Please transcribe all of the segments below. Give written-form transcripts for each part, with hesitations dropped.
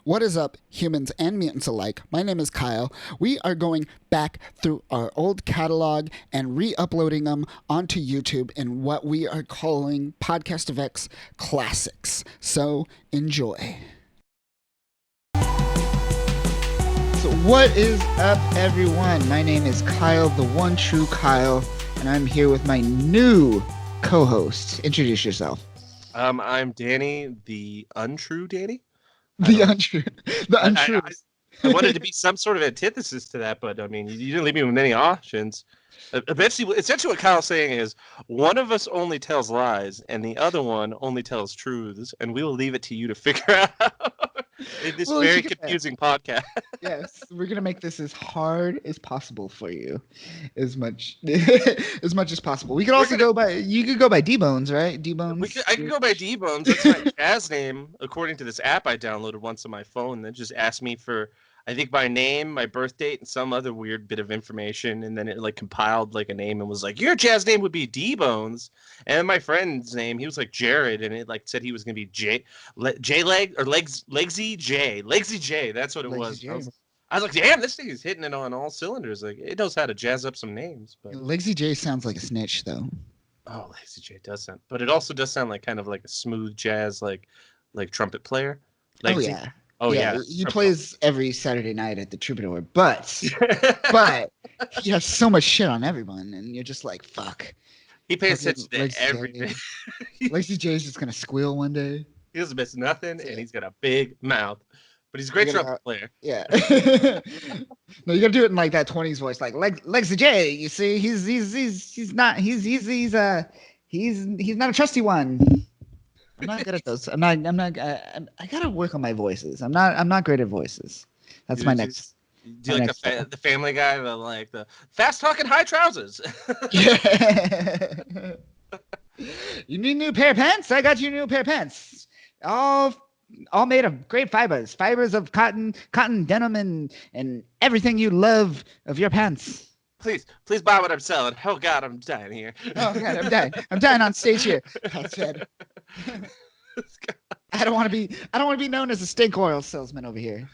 What is up, humans and mutants alike? My name is Kyle. We are going back through our old catalog and re-uploading them onto YouTube in what we are calling Podcast of X Classics. So enjoy. So what is up, everyone? My name is Kyle, the one true Kyle, and I'm here with my new co-host. Introduce yourself. I'm Danny, the untrue Danny. The untrue. The untrue. I wanted to be some sort of antithesis to that, but I mean, you didn't leave me with many options. Essentially, what Kyle's saying is one of us only tells lies, and the other one only tells truths, and we will leave it to you to figure out in this very confusing podcast. Yes, we're gonna make this as hard as possible for you, as much as possible. We could also go by. You could go by D-Bones, right? D-Bones. I could go by D-Bones. That's my jazz name, according to this app I downloaded once on my phone. That just asked me for, I think, my name, my birth date, and some other weird bit of information, and then it like compiled like a name and was like, your jazz name would be D-Bones, and my friend's name, he was like Jared, and it like said he was gonna be Legsy J. That's what it was. I was like, damn, this thing is hitting it on all cylinders. Like, it knows how to jazz up some names. But Legsy J sounds like a snitch, though. Oh, Legsy J does sound, but it also does sound like kind of like a smooth jazz, like trumpet player. Legsy. Oh yeah. He plays every Saturday night at the Troubadour, but he has so much shit on everyone, and you're just like, fuck. He pays attention to everything. Legsy J is just gonna squeal one day. He doesn't miss nothing, and he's got a big mouth. But he's a great trumpet player. Yeah. No, you gotta do it in like that 20s voice, like Legsy J. You see, he's not a trusty one. I'm not good at those. I gotta work on my voices. I'm not great at voices. That's my next. Do you like the Family Guy, the fast talking high trousers? Yeah. You need a new pair of pants? I got you a new pair of pants. All made of great fibers of cotton, denim, and everything you love of your pants. Please buy what I'm selling. Oh God, I'm dying here. Oh God, I'm dying on stage here. Pat said. I don't want to be known as a stink oil salesman over here.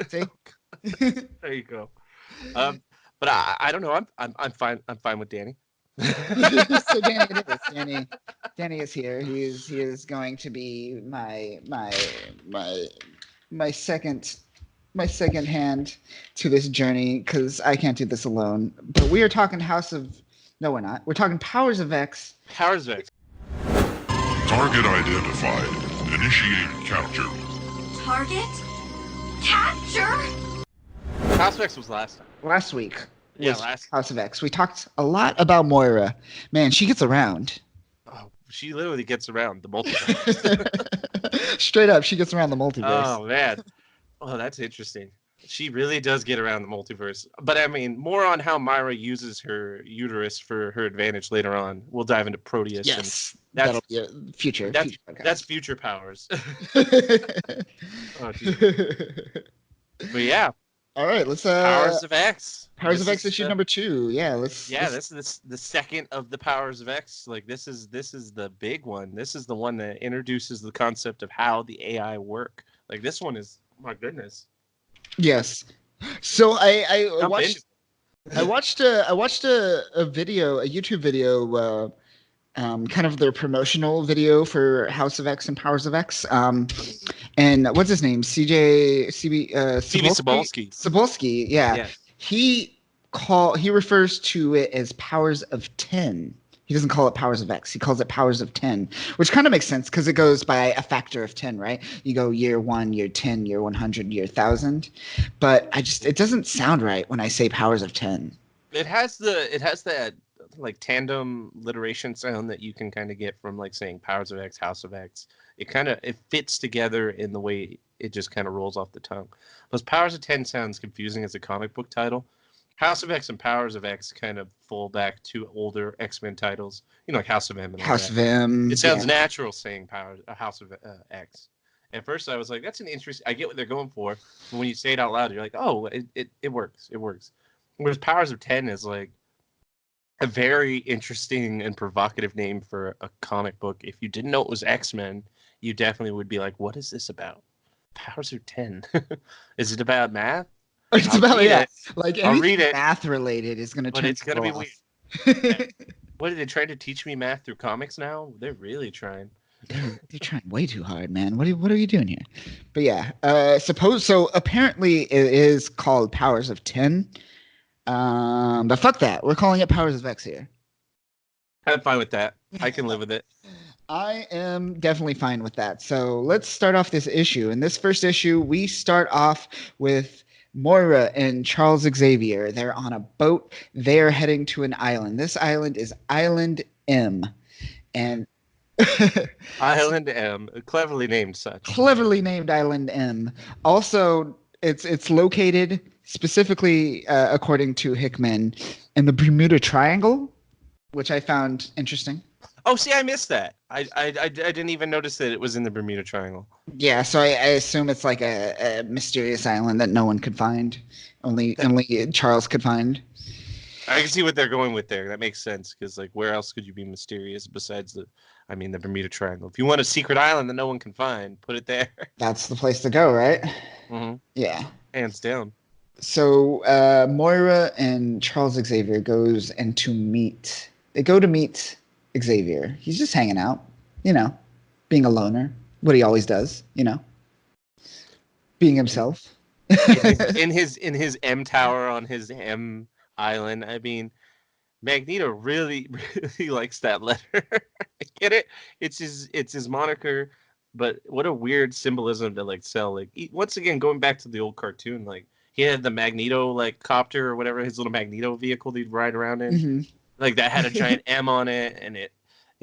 See? There you go. But I don't know. I'm fine. I'm fine with Danny. So Danny is here. He is going to be my second hand to this journey, because I can't do this alone. But we are talking No, we're not. We're talking Powers of X. Powers of X. Target identified. Initiate capture. Target? Capture? House of X was last week. Last House of X. We talked a lot about Moira. Man, she gets around. Oh, she literally gets around the multiverse. Straight up, she gets around the multiverse. Oh man. Oh, that's interesting. She really does get around the multiverse. But I mean, more on how Myra uses her uterus for her advantage later on. We'll dive into Proteus. Yes, that'll be a future. That's future powers. Oh, geez. But yeah. All right, let's Powers of X. Powers of X issue number 2. Yeah, this is the second of the Powers of X. Like this is the big one. This is the one that introduces the concept of how the AI work. Like this one is, my goodness. Yes. So I watched a video, a YouTube video, kind of their promotional video for House of X and Powers of X. And what's his name? CB Cebulski. Yeah. He refers to it as Powers of 10. He doesn't call it Powers of X. He calls it Powers of 10, which kind of makes sense because it goes by a factor of 10, right? You go year 1, year 10, year 100, year 1,000. But it doesn't sound right when I say Powers of 10. It has that like tandem alliteration sound that you can kind of get from like saying Powers of X, House of X. It fits together in the way it just kind of rolls off the tongue. Because Powers of 10 sounds confusing as a comic book title. House of X and Powers of X kind of fall back to older X-Men titles, like House of M. And House of M. It sounds natural saying House of X. At first, I was like, "That's an interesting." I get what they're going for, but when you say it out loud, you're like, "Oh, it works. It works." Whereas Powers of 10 is like a very interesting and provocative name for a comic book. If you didn't know it was X-Men, you definitely would be like, "What is this about?" Powers of 10. Is it about math? It's I'll about read it, like I'll read anything it, math related is gonna but turn it's gonna people be off. weird. What are they trying to teach me math through comics now? They're really trying. They're trying way too hard, man. What are you doing here? But yeah, apparently it is called Powers of 10. But fuck that. We're calling it Powers of X here. I'm fine with that. I can live with it. I am definitely fine with that. So let's start off this issue. In this first issue, we start off with Moira and Charles Xavier. They're on a boat. They're heading to an island. This island is Island M. And Island M, cleverly named such. cleverly named Island M. Also, it's located specifically, according to Hickman, in the Bermuda Triangle, which I found interesting. Oh, see, I missed that. I didn't even notice that it was in the Bermuda Triangle. Yeah, so I assume it's like a mysterious island that no one could find. Only Charles could find. I can see what they're going with there. That makes sense because, like, where else could you be mysterious besides the Bermuda Triangle? If you want a secret island that no one can find, put it there. That's the place to go, right? Mm-hmm. Yeah. Hands down. So Moira and Charles Xavier goes and to meet. They go to meet Xavier. He's just hanging out, being a loner. What he always does, being himself. in his M tower on his M island. I mean, Magneto really likes that letter. I get it. It's his moniker, but what a weird symbolism to like sell. Like once again, going back to the old cartoon, like he had the Magneto like copter or whatever, his little Magneto vehicle he'd ride around in. Mm-hmm. Like that had a giant M on it, and it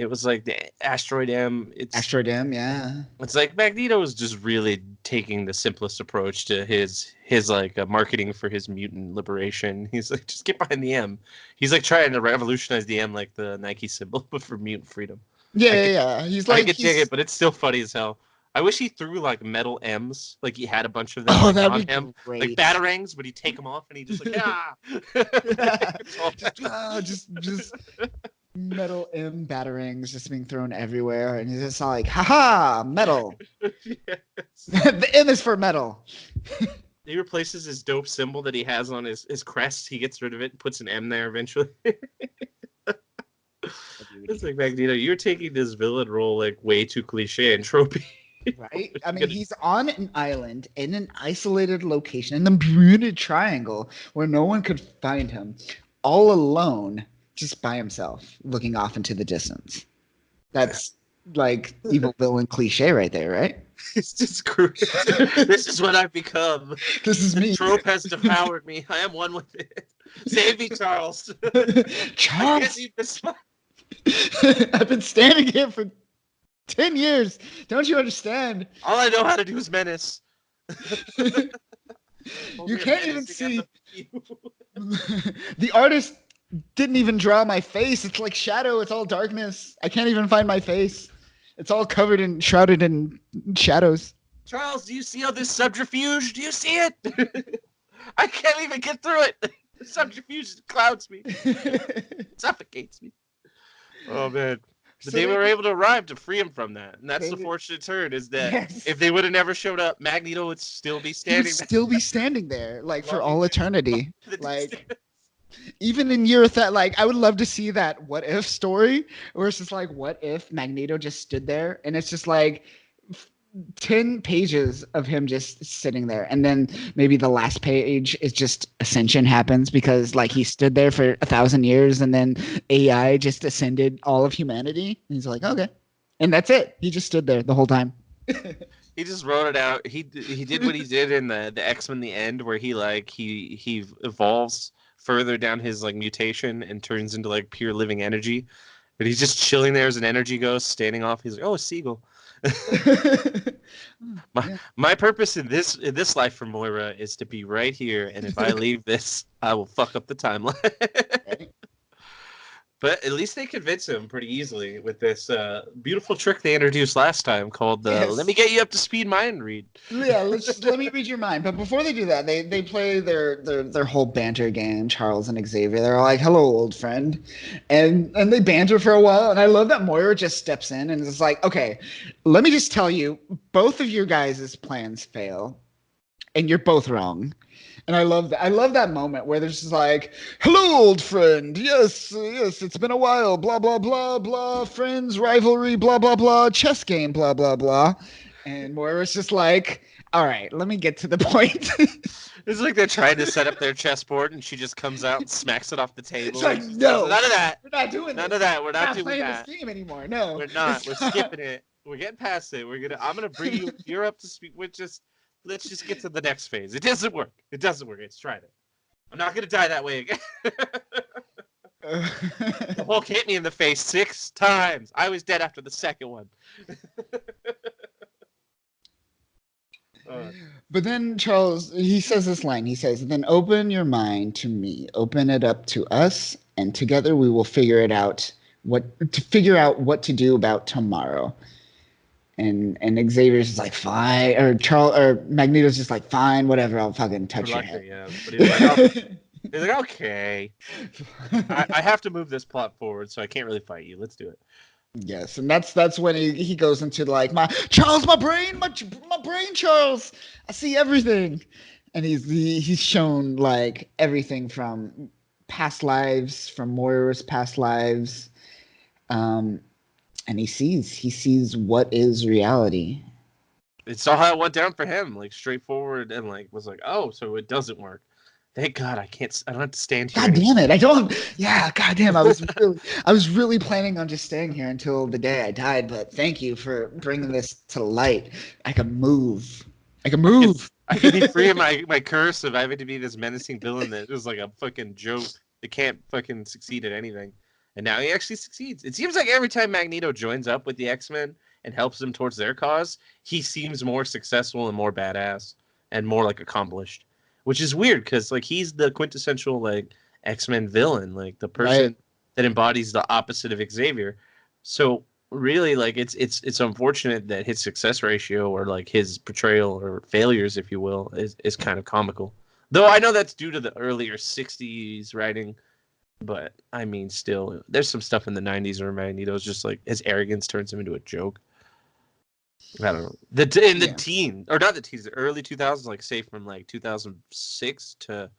was like the Asteroid M. Asteroid M, yeah. It's like Magneto is just really taking the simplest approach to his like marketing for his mutant liberation. He's like, just get behind the M. He's like trying to revolutionize the M like the Nike symbol, but for mutant freedom. Yeah. He's like, I could dig it, but it's still funny as hell. I wish he threw like metal M's, like he had a bunch of them on him, great. like batarangs. But he'd take them off and he just like just metal M batarangs just being thrown everywhere, and he's just like, haha, metal. Yes. The M is for metal. He replaces his dope symbol that he has on his crest. He gets rid of it and puts an M there eventually. It's like, Magneto, you're taking this villain role like way too cliche and tropey. Right? I mean, he's on an island in an isolated location in the Bermuda Triangle where no one could find him, all alone, just by himself, looking off into the distance. That's like evil villain cliche right there, right? It's just cruel. This is what I've become. This is me. The trope has devoured me. I am one with it. Save me, Charles. Charles! I've been standing here for 10 years. Don't you understand? All I know how to do is menace. You can't even see. The artist didn't even draw my face. It's like shadow. It's all darkness. I can't even find my face. It's all covered and shrouded in shadows. Charles, do you see all this subterfuge? Do you see it? I can't even get through it. The subterfuge clouds me. Suffocates me. Oh, man. But they were able to arrive to free him from that. And that's the fortunate turn, is that if they would have never showed up, Magneto would still be standing there. Still be standing there, like, for all eternity. Like, even in year that, like, I would love to see that what if story, where it's just like, what if Magneto just stood there? And it's just like 10 pages of him just sitting there, and then maybe the last page is just ascension happens because like he stood there for 1,000 years and then AI just ascended all of humanity, and he's like, okay, and that's it. He just stood there the whole time. He just wrote it out. He did what he did in the X-Men the end, where he evolves further down his like mutation and turns into like pure living energy, but he's just chilling there as an energy ghost standing off. He's like, oh, a seagull. My purpose in this life for Moira is to be right here, and if I leave this, I will fuck up the timeline. But at least they convince him pretty easily with this beautiful trick they introduced last time called "Let me get you up to speed mind read." Yeah, let me read your mind. But before they do that, they play their whole banter game. Charles and Xavier, they're like, "Hello, old friend," and they banter for a while. And I love that Moira just steps in and is like, "Okay, let me just tell you, both of your guys' plans fail, and you're both wrong." And I love that. I love that moment where there's just like, "Hello, old friend. Yes, yes, it's been a while. Blah blah blah blah. Friends, rivalry. Blah blah blah. Chess game. Blah blah blah." And Moira's just like, "All right, let me get to the point." It's like they're trying to set up their chessboard, and she just comes out and smacks it off the table. It's like, no, none of that. we're not doing None this. of that. We're not doing playing that. this game anymore. No, We're not. We're skipping it. We're getting past it. I'm gonna bring you. You're up to speed. Let's just get to the next phase. It doesn't work. It doesn't work. It's tried it. I'm not gonna die that way again. The Hulk hit me in the face 6 times. I was dead after the second one. But then Charles, he says this line. He says, "Then open your mind to me. Open it up to us, and together we will figure out what to do about tomorrow." And Xavier's just like, "Fine," or Magneto's just like, "Fine, whatever. I'll fucking touch your head." Yeah. But he's like, okay. I have to move this plot forward, so I can't really fight you. Let's do it. Yes, and that's when he goes into like, my brain, Charles. I see everything, and he's shown like everything from past lives, from Moira's past lives, and he sees what is reality. It's all how it went down for him, like straightforward, and like was like, oh, so it doesn't work. Thank God I don't have to stand here. God damn it! I don't. Yeah, God damn. I was really planning on just staying here until the day I died. But thank you for bringing this to light. I can move. I can be free of my curse of having to be this menacing villain that was like a fucking joke that can't fucking succeed at anything. And now he actually succeeds. It seems like every time Magneto joins up with the X-Men and helps them towards their cause, he seems more successful and more badass and more like accomplished. Which is weird because like he's the quintessential like X-Men villain, like the person that embodies the opposite of Xavier. So really, like it's unfortunate that his success ratio or like his portrayal or failures, if you will, is kind of comical. Though I know that's due to the earlier '60s writing, but I mean, still, there's some stuff in the '90s where Magneto's just like his arrogance turns him into a joke. I don't know. The early 2000s, like say from like 2006 to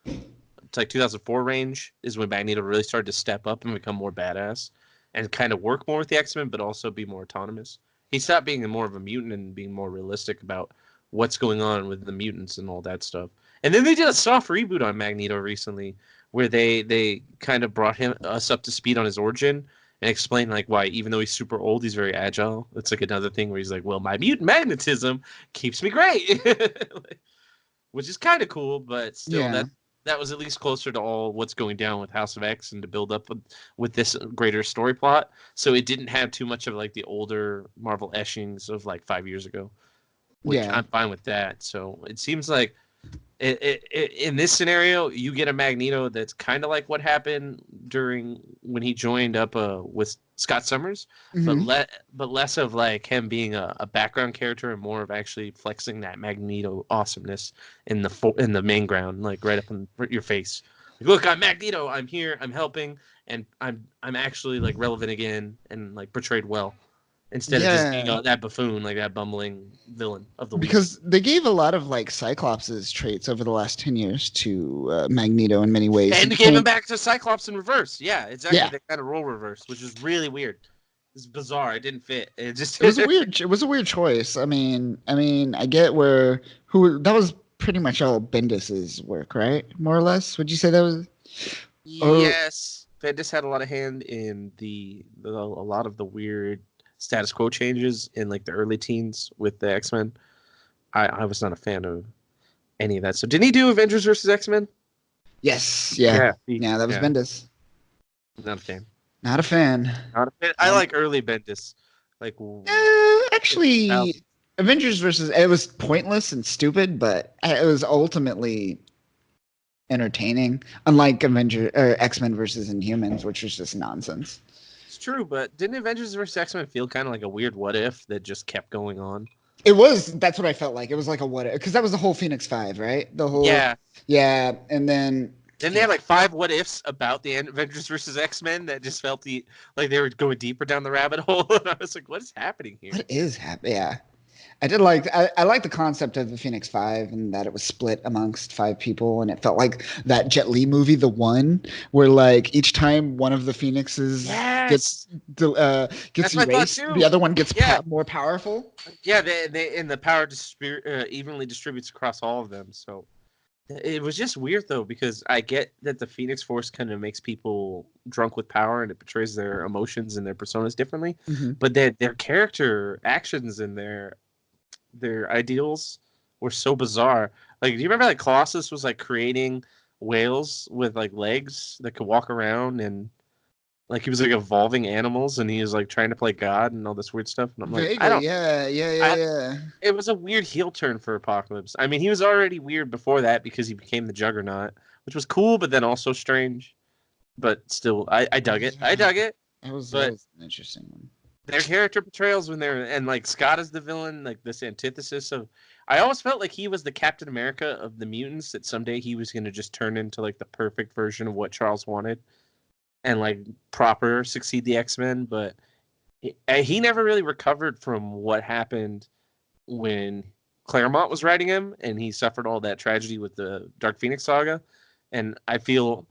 like 2004 range is when Magneto really started to step up and become more badass and kind of work more with the X-Men, but also be more autonomous. He stopped being more of a mutant and being more realistic about what's going on with the mutants and all that stuff. And then they did a soft reboot on Magneto recently where they kind of brought us up to speed on his origin. And explain like why, even though he's super old, he's very agile. It's like another thing where he's like, "Well, my mutant magnetism keeps me great," which is kind of cool. But still, that was at least closer to all what's going down with House of X and to build up with this greater story plot. So it didn't have too much of like the older Marvel etchings of like 5 years ago, which I'm fine with that. So it seems like in this scenario, you get a Magneto that's kind of like what happened during when he joined up with Scott Summers, but less of like him being a background character and more of actually flexing that Magneto awesomeness in the main ground, like right up in your face. Like, look, I'm Magneto. I'm here. I'm helping, and I'm actually like relevant again and like portrayed well. Instead of just being that buffoon, like that bumbling villain of the week. Because they gave a lot of like Cyclops' traits over the last 10 years to Magneto in many ways. And gave him back to Cyclops in reverse. Yeah, exactly. Yeah. They kind of role reverse, which is really weird. It's bizarre. It didn't fit. It was a weird choice. I mean, I get that was pretty much all Bendis's work, right? More or less. Would you say that was? Yes, Bendis had a lot of hand in a lot of the weird status quo changes in like the early teens with the X-Men. I was not a fan of any of that. So didn't he do Avengers versus X-Men? Yes. Yeah. That was Bendis. Not a fan. Not a fan. I like early Bendis. Like actually, Avengers versus it was pointless and stupid, but it was ultimately entertaining, unlike Avenger or X-Men versus Inhumans, which was just nonsense. It's true, but didn't Avengers vs. X-Men feel kind of like a weird what if that just kept going on? It was. That's what I felt like. It was like a what if, because that was the whole Phoenix Five, right? The whole yeah, and then. Then they had like 5 what ifs about the Avengers versus X-Men that just felt like they were going deeper down the rabbit hole. And I was like, what is happening here? What is happening? Yeah. I like the concept of the Phoenix Five and that it was split amongst 5 people, and it felt like that Jet Li movie, The One, where like each time one of the Phoenixes gets erased, the other one gets more powerful. Yeah, they and the power evenly distributes across all of them. So it was just weird though, because I get that the Phoenix Force kind of makes people drunk with power and it portrays their emotions and their personas differently, but their character actions and their ideals were so bizarre. Like, do you remember like Colossus was like creating whales with like legs that could walk around, and like he was like evolving animals, and he was like trying to play God and all this weird stuff. And I'm like, yeah. It was a weird heel turn for Apocalypse. I mean, he was already weird before that because he became the Juggernaut, which was cool, but then also strange. But still, I dug it. I dug it. That was an interesting one. Their character portrayals when and like Scott is the villain, like this antithesis of. I always felt like he was the Captain America of the mutants. That someday he was going to just turn into like the perfect version of what Charles wanted, and like proper succeed the X-Men. But he never really recovered from what happened when Claremont was writing him, and he suffered all that tragedy with the Dark Phoenix saga. And I feel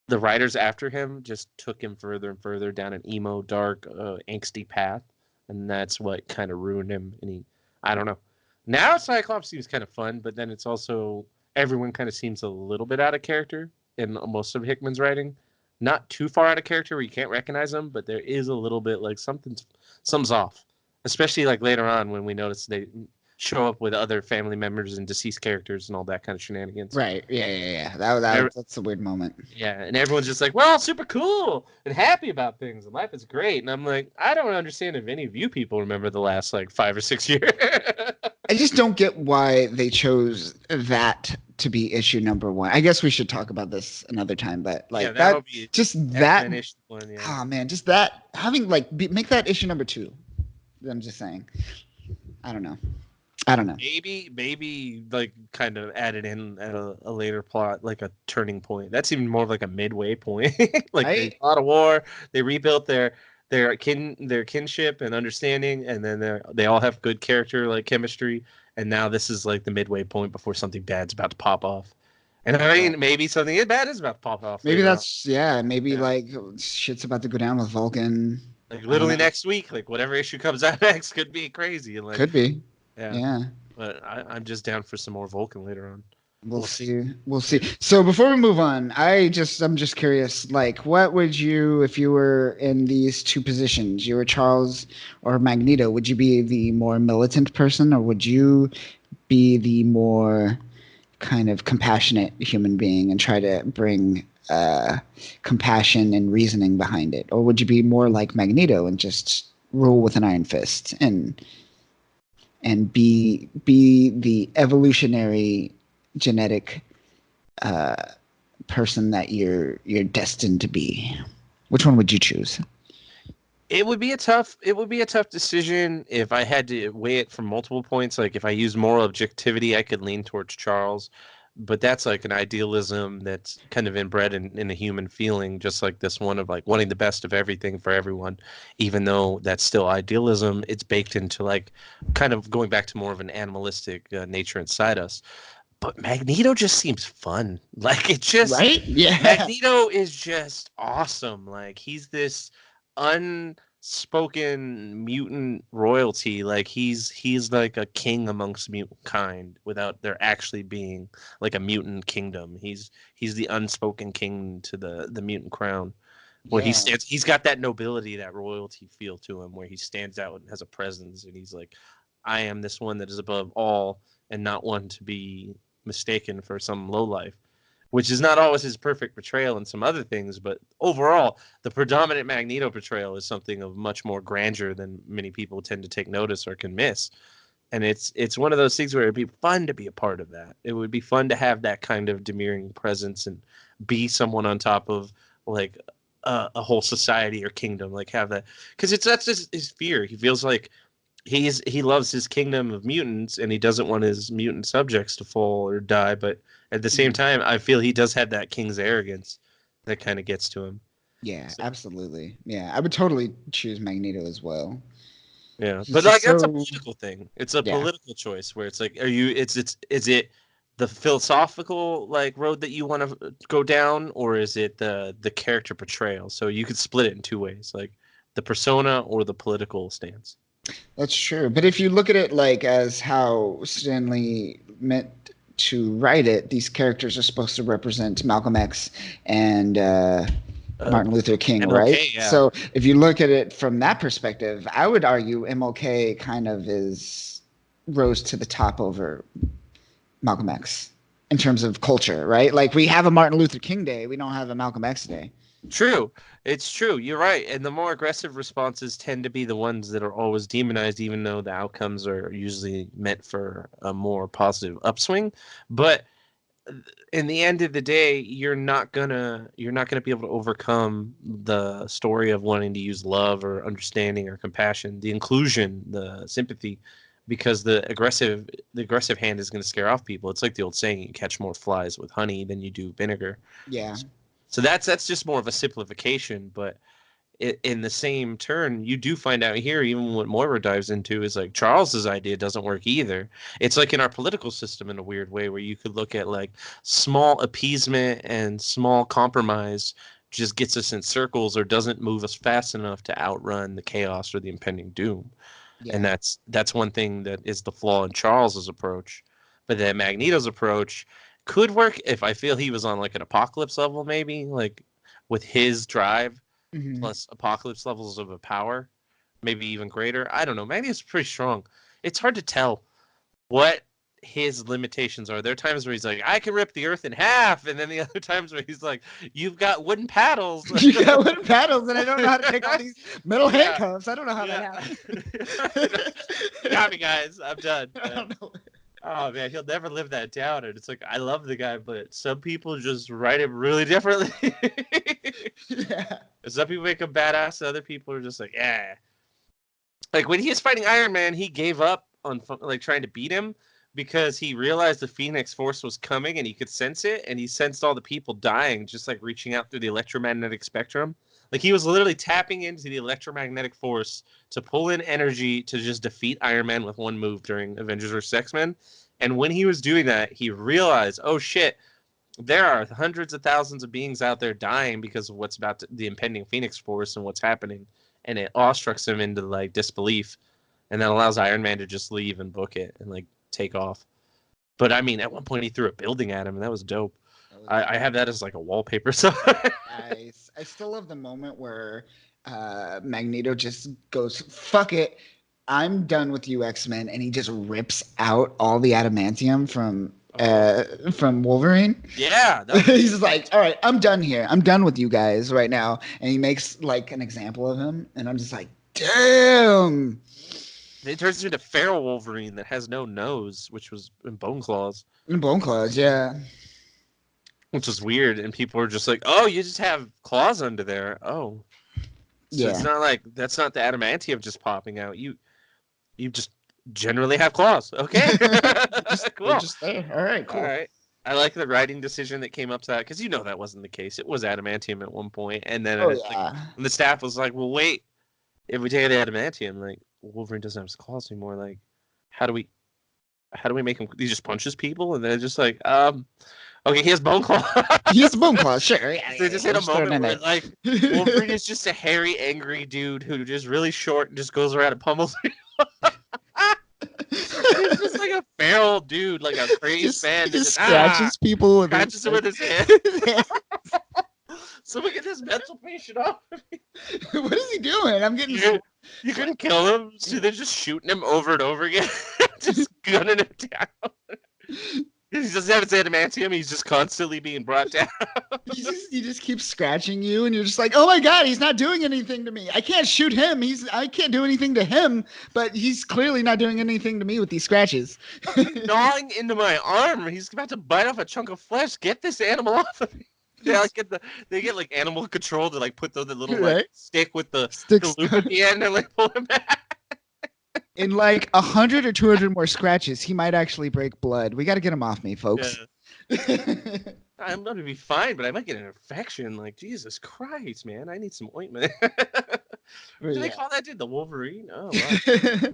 the writers after him just took him further and further down an emo, dark, angsty path, and that's what kind of ruined him. And I don't know. Now Cyclops seems kind of fun, but then it's also everyone kind of seems a little bit out of character in most of Hickman's writing. Not too far out of character where you can't recognize them, but there is a little bit like something's off. Especially like later on when we notice they show up with other family members and deceased characters and all that kind of shenanigans. Right. Yeah. That's a weird moment. Yeah, and everyone's just like, we're all super cool and happy about things, and life is great. And I'm like, I don't understand if any of you people remember the last like 5 or 6 years. I just don't get why they chose that to be issue number 1. I guess we should talk about this another time, but like that, just that. One, yeah. Oh man, just that having like make that issue number 2. I'm just saying. I don't know. Maybe like kind of added in at a later plot, like a turning point. That's even more of like a midway point. Like they fought a war, they rebuilt their kinship and understanding, and then they all have good character like chemistry. And now this is like the midway point before something bad's about to pop off. And I mean, maybe something bad is about to pop off. Maybe that's like shit's about to go down with Vulcan. Like literally next week, like whatever issue comes out next could be crazy. And like, could be. Yeah. But I'm just down for some more Vulcan later on. We'll see. So before we move on, I'm just curious, like, what would you, if you were in these 2 positions, you were Charles or Magneto, would you be the more militant person, or would you be the more kind of compassionate human being and try to bring compassion and reasoning behind it? Or would you be more like Magneto and just rule with an iron fist and be the evolutionary genetic person that you're destined to be? Which one would you choose? It would be a tough decision if I had to weigh it from multiple points. Like if I use moral objectivity, I could lean towards Charles, but that's like an idealism that's kind of inbred in a human feeling, just like this one of like wanting the best of everything for everyone. Even though that's still idealism, it's baked into like kind of going back to more of an animalistic nature inside us. But Magneto just seems fun. Like it just right? Yeah. Magneto is just awesome. Like he's this unspoken mutant royalty. Like he's like a king amongst mutant kind without there actually being like a mutant kingdom. He's the unspoken king to the mutant crown. Where he stands, he's got that nobility, that royalty feel to him, where he stands out and has a presence, and he's like, I am this one that is above all and not one to be mistaken for some lowlife, which is not always his perfect portrayal in some other things, but overall, the predominant Magneto portrayal is something of much more grandeur than many people tend to take notice or can miss. And it's one of those things where it'd be fun to be a part of that. It would be fun to have that kind of demurring presence and be someone on top of like a whole society or kingdom, like have that, because that's just his fear. He feels like he loves his kingdom of mutants and he doesn't want his mutant subjects to fall or die. But at the same time, I feel he does have that king's arrogance that kind of gets to him. Yeah, so. Absolutely. Yeah, I would totally choose Magneto as well. Yeah, but like that's a political thing. It's a political choice where it's like, is it the philosophical like road that you want to go down, or is it the character portrayal? So you could split it in two ways, like the persona or the political stance. That's true. But if you look at it like as how Stanley meant to write it, these characters are supposed to represent Malcolm X and Martin Luther King, MLK, right? Yeah. So if you look at it from that perspective, I would argue MLK kind of rose to the top over Malcolm X in terms of culture, right? Like we have a Martin Luther King Day, we don't have a Malcolm X Day. True. It's true. You're right. And the more aggressive responses tend to be the ones that are always demonized, even though the outcomes are usually meant for a more positive upswing. But in the end of the day, you're not gonna be able to overcome the story of wanting to use love or understanding or compassion, the inclusion, the sympathy, because the aggressive hand is going to scare off people. It's like the old saying, you catch more flies with honey than you do vinegar. Yeah. So that's just more of a simplification, but in the same turn, you do find out here, even what Moira dives into, is like Charles's idea doesn't work either. It's like in our political system in a weird way, where you could look at like small appeasement and small compromise just gets us in circles or doesn't move us fast enough to outrun the chaos or the impending doom. Yeah. And that's one thing that is the flaw in Charles's approach. But then Magneto's approach could work if I feel he was on like an Apocalypse level, maybe like with his drive. Mm-hmm. Plus Apocalypse levels of a power, maybe even greater. I don't know. Magneto's pretty strong. It's hard to tell what his limitations are. There are times where he's like, I can rip the earth in half, and then the other times where he's like, you've got wooden paddles. You got wooden paddles, and I don't know how to take all these metal handcuffs. I don't know how that happens. Got me, guys. I'm done. I don't know. Oh man, he'll never live that down. And it's like, I love the guy, but some people just write him really differently. Yeah. Some people make him badass, and other people are just like, yeah. Like when he was fighting Iron Man, he gave up on like trying to beat him because he realized the Phoenix Force was coming and he could sense it, and he sensed all the people dying, just like reaching out through the electromagnetic spectrum. Like he was literally tapping into the electromagnetic force to pull in energy to just defeat Iron Man with one move during Avengers vs. X-Men. And when he was doing that, he realized, oh shit, there are hundreds of thousands of beings out there dying because of what's about the impending Phoenix Force and what's happening. And it awestrucks him into like disbelief. And that allows Iron Man to just leave and book it and like take off. But I mean, at one point he threw a building at him, and that was dope. I have that as like a wallpaper. So I still love the moment where Magneto just goes, fuck it, I'm done with you, X-Men, and he just rips out all the adamantium from Wolverine. Yeah. He's just like, all right, I'm done here. I'm done with you guys right now. And he makes like an example of him, and I'm just like, damn. It turns into feral Wolverine that has no nose, which was in Bone Claws. In Bone Claws, yeah. Which is weird, and people are just like, "Oh, you just have claws under there." Oh, so yeah. It's not like that's not the adamantium just popping out. You just generally have claws. Okay, cool. Just there. All right, cool. All right. I like the writing decision that came up to that because that wasn't the case. It was adamantium at one point, and then and the staff was like, "Well, wait, if we take the adamantium, like Wolverine doesn't have his claws anymore. Like, how do we make him? He just punches people, and then it's just like, okay, he has bone claws. He has bone claws, sure. Yeah, so just hit a moment where, like, Wolverine is just a hairy, angry dude who just really short and just goes around and pummels people. He's just like a feral dude, like a crazed fan. He just scratches people with scratches him with his hand. So we get this mental patient off of me. What is he doing? I'm getting. You couldn't kill him, so they're just shooting him over and over again, just gunning him down. He doesn't have his adamantium. He's just constantly being brought down. He just keeps scratching you, and you're just like, oh my god, he's not doing anything to me. I can't shoot him. I can't do anything to him, but he's clearly not doing anything to me with these scratches. Gnawing into my arm. He's about to bite off a chunk of flesh. Get this animal off of me. They get like animal control to like put the little like stick with the loop at the end and like pull him back. In like 100 or 200 more scratches, he might actually break blood. We got to get him off me, folks. Yeah. I'm going to be fine, but I might get an infection. Like, Jesus Christ, man. I need some ointment. What do they call that dude? The Wolverine? Oh, wow.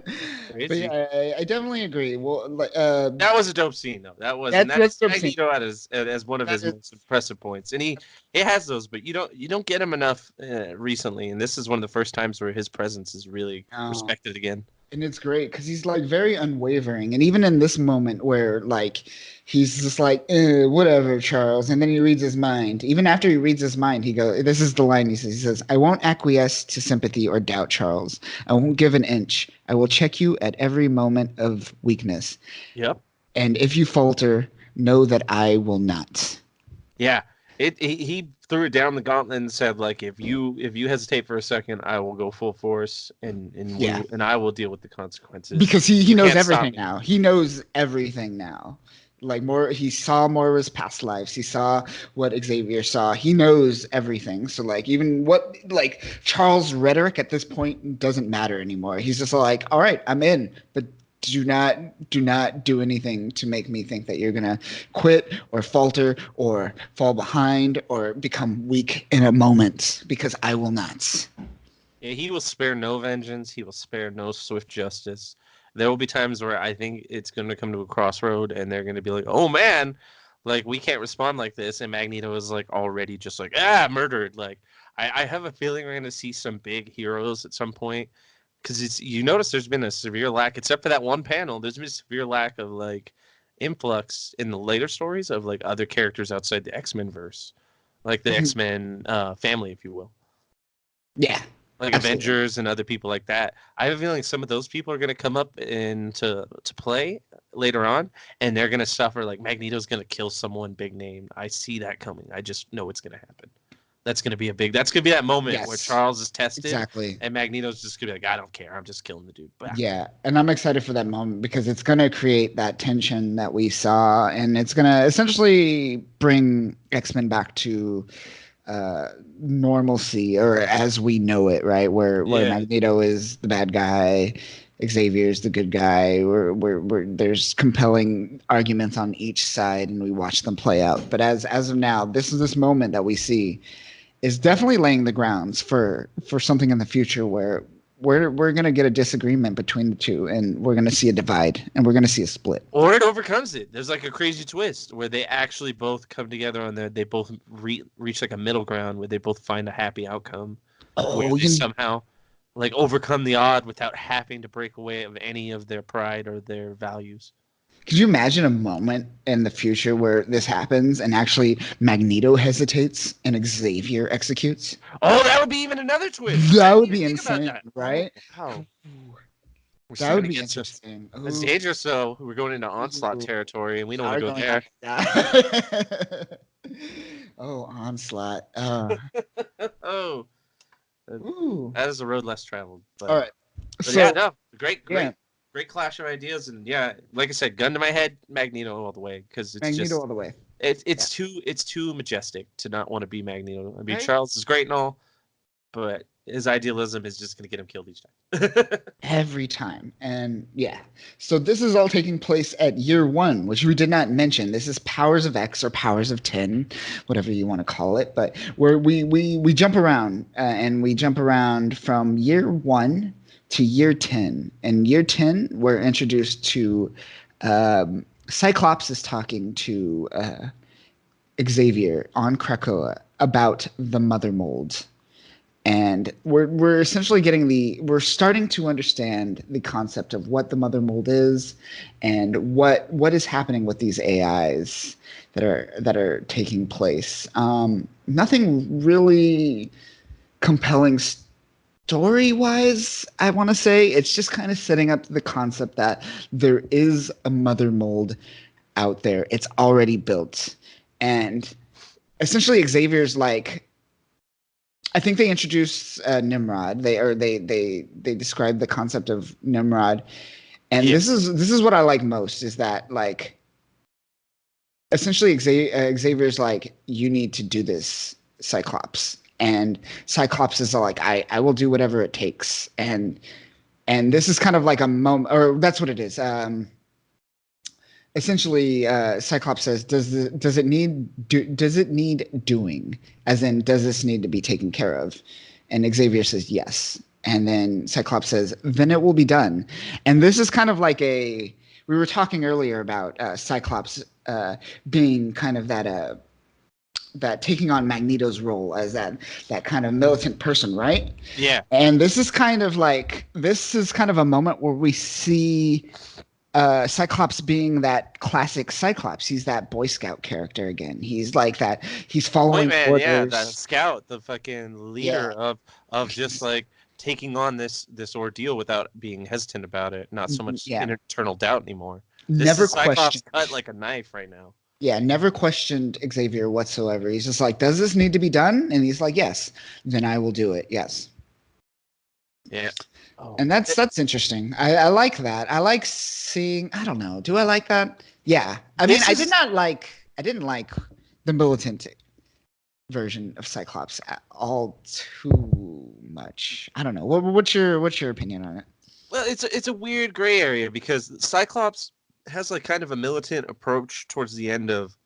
But yeah, I definitely agree. Well, that was a dope scene, though. That's Magneto as one of his most impressive points. And he has those, but you don't get him enough recently. And this is one of the first times where his presence is really respected again. And it's great because he's like very unwavering. And even in this moment where like he's just like, whatever, Charles. And then he reads his mind. Even after he reads his mind, this is the line he says, I won't acquiesce to sympathy or doubt, Charles. I won't give an inch. I will check you at every moment of weakness. Yep. And if you falter, know that I will not. Yeah. He threw it down the gauntlet and said, like, if you hesitate for a second, I will go full force and I will deal with the consequences. Because he knows everything now. He knows everything now. Like he saw Moira's past lives. He saw what Xavier saw. He knows everything. So like even what like Charles' rhetoric at this point doesn't matter anymore. He's just like, all right, I'm in, but do not do anything to make me think that you're gonna quit or falter or fall behind or become weak in a moment, because I will not. Yeah, he will spare no vengeance. He will spare no swift justice. There will be times where I think it's going to come to a crossroad and they're going to be like, oh man, like we can't respond like this. And Magneto is like already just like, murdered. Like I have a feeling we're going to see some big heroes at some point. Because you notice there's been a severe lack, except for that one panel, there's been a severe lack of like influx in the later stories of like other characters outside the X-Men verse, like the X-Men family, if you will. Yeah, like absolutely. Avengers and other people like that. I have a feeling some of those people are going to come up to play later on, and they're going to suffer. Like Magneto's going to kill someone big name. I see that coming. I just know it's going to happen. That's going to be that moment where Charles is tested. Exactly. And Magneto's just going to be like, I don't care. I'm just killing the dude. Bah. Yeah. And I'm excited for that moment because it's going to create that tension that we saw. And it's going to essentially bring X-Men back to normalcy, or as we know it, right? Where Magneto is the bad guy. Xavier's the good guy. There's compelling arguments on each side, and we watch them play out. But as of now, this moment that we see is definitely laying the grounds for something in the future where we're going to get a disagreement between the two, and we're going to see a divide, and we're going to see a split. Or it overcomes it. There's like a crazy twist where they actually both come together on they both reach like a middle ground where they both find a happy outcome. Somehow like overcome the odd without having to break away of any of their pride or their values. Could you imagine a moment in the future where this happens and actually Magneto hesitates and Xavier executes? Oh, that would be even another twist. That would be insane, right? Wow. That would be interesting. It's dangerous, though. We're going into Onslaught territory, and we don't want to go there. Oh, Onslaught. Oh. That is a road less traveled. But, all right. Great clash of ideas, and like I said, gun to my head, Magneto all the way, because it's Magneto all the way. It's too majestic to not want to be Magneto. I mean, Charles is great and all, but his idealism is just going to get him killed each time. Every time. And so this is all taking place at year 1, which we did not mention. This is Powers of X or Powers of 10, whatever you want to call it. But where we jump around, and we jump around from year 1 to year 10. And year 10, we're introduced to Cyclops is talking to Xavier on Krakoa about the mother mold. And we're essentially we're starting to understand the concept of what the mother mold is and what is happening with these AIs that are taking place. Nothing really compelling story-wise, I want to say. It's just kind of setting up the concept that there is a mother mold out there. It's already built. And essentially Xavier's like, I think they introduced Nimrod. They described the concept of Nimrod. And this is what I like most, is that like essentially Xavier's like, you need to do this, Cyclops. And Cyclops is like, I will do whatever it takes. And this is kind of like a moment, or that's what it is. Essentially, Cyclops says, does it need doing? As in, does this need to be taken care of? And Xavier says yes. And then Cyclops says, then it will be done. And this is kind of like we were talking earlier about Cyclops being kind of that taking on Magneto's role as that kind of militant person, right? Yeah. And this is kind of a moment where we see Cyclops being that classic Cyclops. He's that Boy Scout character again. He's like that. He's following orders. Yeah, that scout, the fucking leader of just like taking on this ordeal without being hesitant about it. Not so much internal doubt anymore. Never Cyclops questioned. Cut like a knife right now. Yeah, never questioned Xavier whatsoever. He's just like, does this need to be done? And he's like, yes. Then I will do it. Yes. Yeah. And that's interesting. I like that. I like seeing. I don't know. Do I like that? Yeah. I mean, I didn't like the militant version of Cyclops all too much. I don't know. What's your opinion on it? Well, it's a weird gray area because Cyclops has like kind of a militant approach towards the end of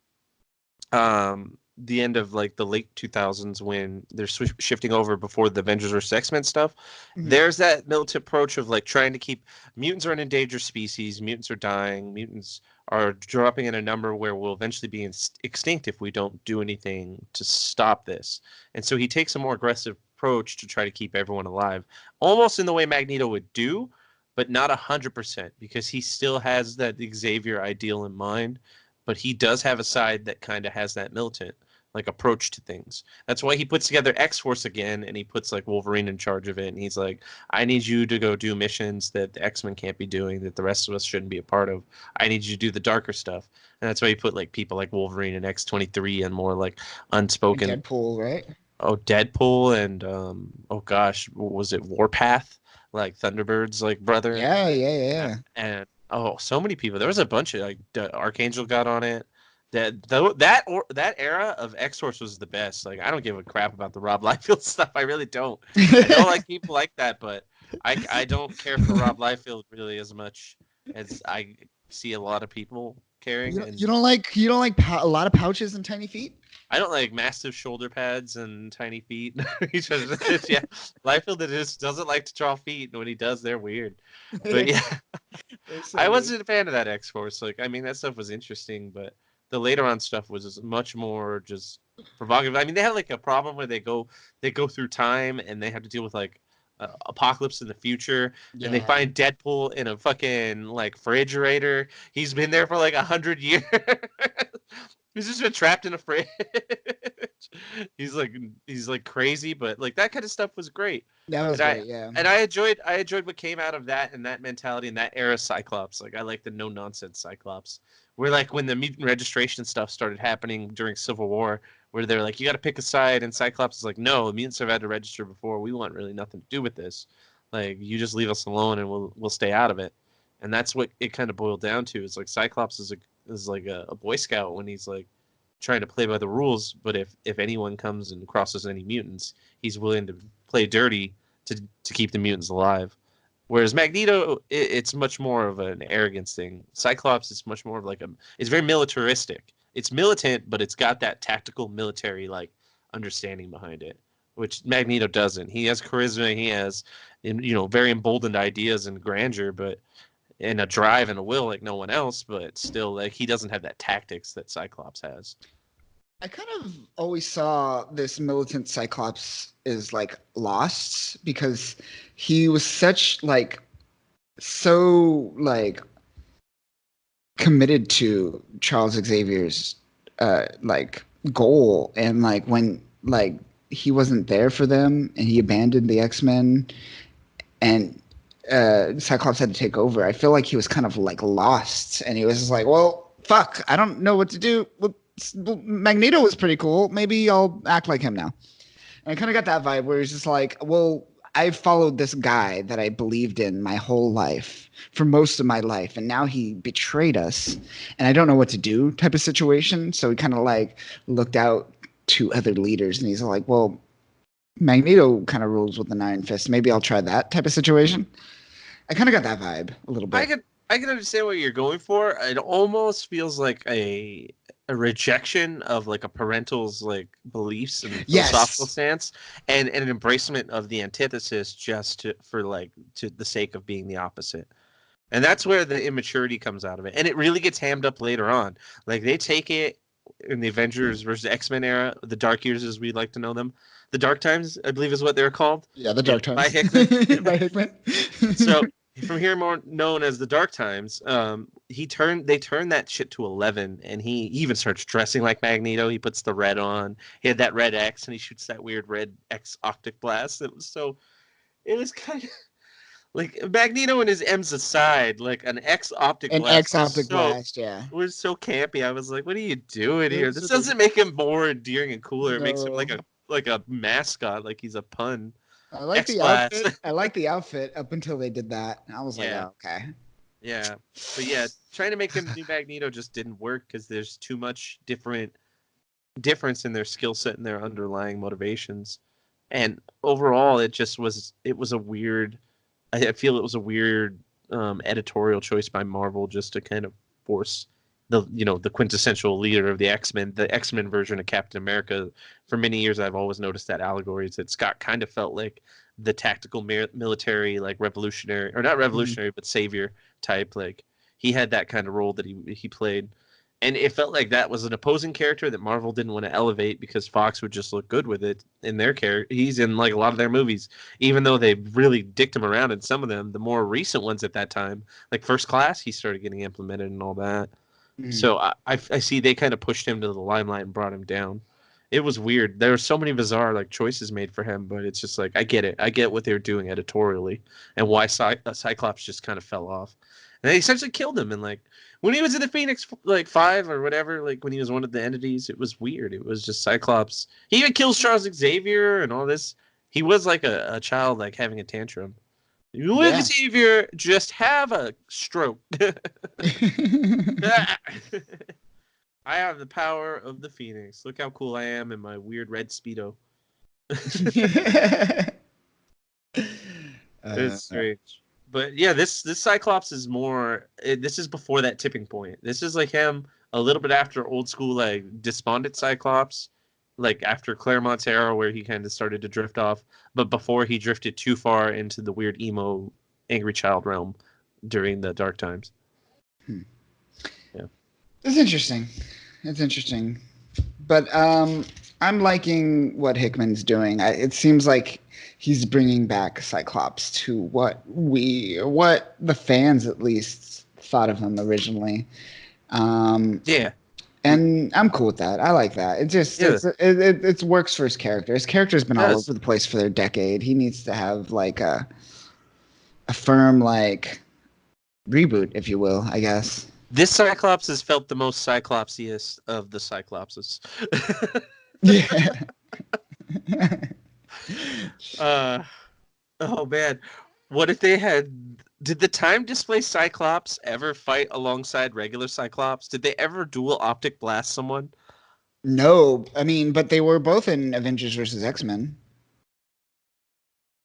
like the late 2000s when they're shifting over before the Avengers vs. X-Men stuff. Mm-hmm. There's that militant approach of like trying to keep mutants are an endangered species, mutants are dying, mutants are dropping in a number where we'll eventually be extinct if we don't do anything to stop this. And so he takes a more aggressive approach to try to keep everyone alive, almost in the way Magneto would do, but not 100%, because he still has that Xavier ideal in mind, but he does have a side that kind of has that militant like approach to things. That's why he puts together X-Force again, and he puts like Wolverine in charge of it, and he's like, I need you to go do missions that the X-Men can't be doing, that the rest of us shouldn't be a part of. I need you to do the darker stuff. And that's why he put like people like Wolverine and X-23 and more like unspoken Deadpool, right? Oh, Deadpool and oh gosh, what was it, Warpath, like Thunderbird's like brother? Yeah. And oh, so many people. There was a bunch of like Archangel got on it. That era of X-Force was the best. Like, I don't give a crap about the Rob Liefeld stuff. I really don't. I don't like people like that, but I don't care for Rob Liefeld really as much as I see a lot of people caring. You don't like a lot of pouches and tiny feet? I don't like massive shoulder pads and tiny feet. Yeah, Liefeld just doesn't like to draw feet, and when he does, they're weird. But yeah, I wasn't a fan of that X-Force. Like, I mean, that stuff was interesting, but the later on stuff was much more just provocative. I mean, they had like a problem where they go through time and they have to deal with like apocalypse in the future, and they find Deadpool in a fucking like refrigerator. He's been there for like 100 years. He's just been trapped in a fridge. He's like crazy, but like that kind of stuff was great. That was great, yeah. And I enjoyed what came out of that and that mentality and that era Cyclops. Like, I like the no nonsense Cyclops. Where like when the mutant registration stuff started happening during Civil War, where they're like, you got to pick a side, and Cyclops is like, no, mutants have had to register before. We want really nothing to do with this. Like, you just leave us alone, and we'll stay out of it. And that's what it kind of boiled down to. It's like Cyclops is like a Boy Scout when he's like trying to play by the rules, but if anyone comes and crosses any mutants, he's willing to play dirty to keep the mutants alive. Whereas Magneto, it's much more of an arrogance thing. Cyclops is much more of like it's very militaristic. It's militant, but it's got that tactical military like understanding behind it, which Magneto doesn't. He has charisma, he has very emboldened ideas and grandeur, but and a drive and a will like no one else, but still like he doesn't have that tactics that Cyclops has. I kind of always saw this militant Cyclops is like lost because he was so committed to Charles Xavier's like goal, and like when like he wasn't there for them and he abandoned the X-Men and Cyclops had to take over. I feel like he was kind of like lost, and he was just like, well, fuck, I don't know what to do. Well, Magneto was pretty cool. Maybe I'll act like him now. And I kind of got that vibe where he's just like, well, I followed this guy that I believed in my whole life for most of my life, and now he betrayed us, and I don't know what to do type of situation. So he kind of like looked out to other leaders, and he's like, well, Magneto kind of rules with the Iron Fist. Maybe I'll try that type of situation. I kind of got that vibe a little bit. I can understand what you're going for. It almost feels like a rejection of like a parental's like beliefs and philosophical stance, and an embracement of the antithesis just for the sake of being the opposite. And that's where the immaturity comes out of it. And it really gets hammed up later on. Like they take it in the Avengers versus X-Men era, the Dark Years as we like to know them. The Dark Times, I believe is what they're called. Yeah, the Dark Times. By Hickman. By Hickman. So from here more known as the Dark Times, they turned that shit to 11, and he even starts dressing like Magneto. He puts the red on. He had that red X, and he shoots that weird red X optic blast. It was kind of like Magneto and his M's aside, like an X optic blast. An X optic blast, yeah. It was so campy. I was like, what are you doing here? This doesn't make him more endearing and cooler. It makes him like a mascot, like he's a pun. I like the outfit. I like the outfit up until they did that. I was like, oh, okay. Yeah. But yeah, trying to make him new Magneto just didn't work because there's too much difference in their skill set and their underlying motivations. And overall, it was a weird. I feel it was a weird editorial choice by Marvel just to kind of force the quintessential leader of the X-Men, the X-Men version of Captain America. For many years, I've always noticed that allegory is that Scott kind of felt like the tactical military, like revolutionary, or not revolutionary, but savior type. Like he had that kind of role that he played. And it felt like that was an opposing character that Marvel didn't want to elevate because Fox would just look good with it in their character. He's in like a lot of their movies, even though they really dicked him around in some of them. The more recent ones at that time, like First Class, he started getting implemented and all that. So I see they kind of pushed him to the limelight and brought him down. It was weird. There were so many bizarre like choices made for him, but it's just like I get it. I get what they were doing editorially and why Cyclops just kind of fell off. And they essentially killed him. And like when he was in the Phoenix like 5 or whatever, like when he was one of the entities, it was weird. It was just Cyclops. He even kills Charles Xavier and all this. He was like a child like having a tantrum. Xavier, just have a stroke. I have the power of the Phoenix. Look how cool I am in my weird red Speedo. It's strange. But yeah, this Cyclops is more. This is before that tipping point. This is like him a little bit after old school, like despondent Cyclops, like after Claremont's era where he kind of started to drift off, but before he drifted too far into the weird emo, angry child realm during the Dark Times. Yeah, it's interesting. But I'm liking what Hickman's doing. It seems like he's bringing back Cyclops to what the fans at least thought of him originally. Yeah. And I'm cool with that. I like that. It just it works for his character. His character's been all over the place for a decade. He needs to have like a firm like reboot, if you will, I guess. This Cyclops has felt the most Cyclopsiest of the Cyclopses. Yeah. Oh man, what if they had? Did the time displaced Cyclops ever fight alongside regular Cyclops? Did they ever dual optic blast someone? No, I mean, but they were both in Avengers versus X-Men.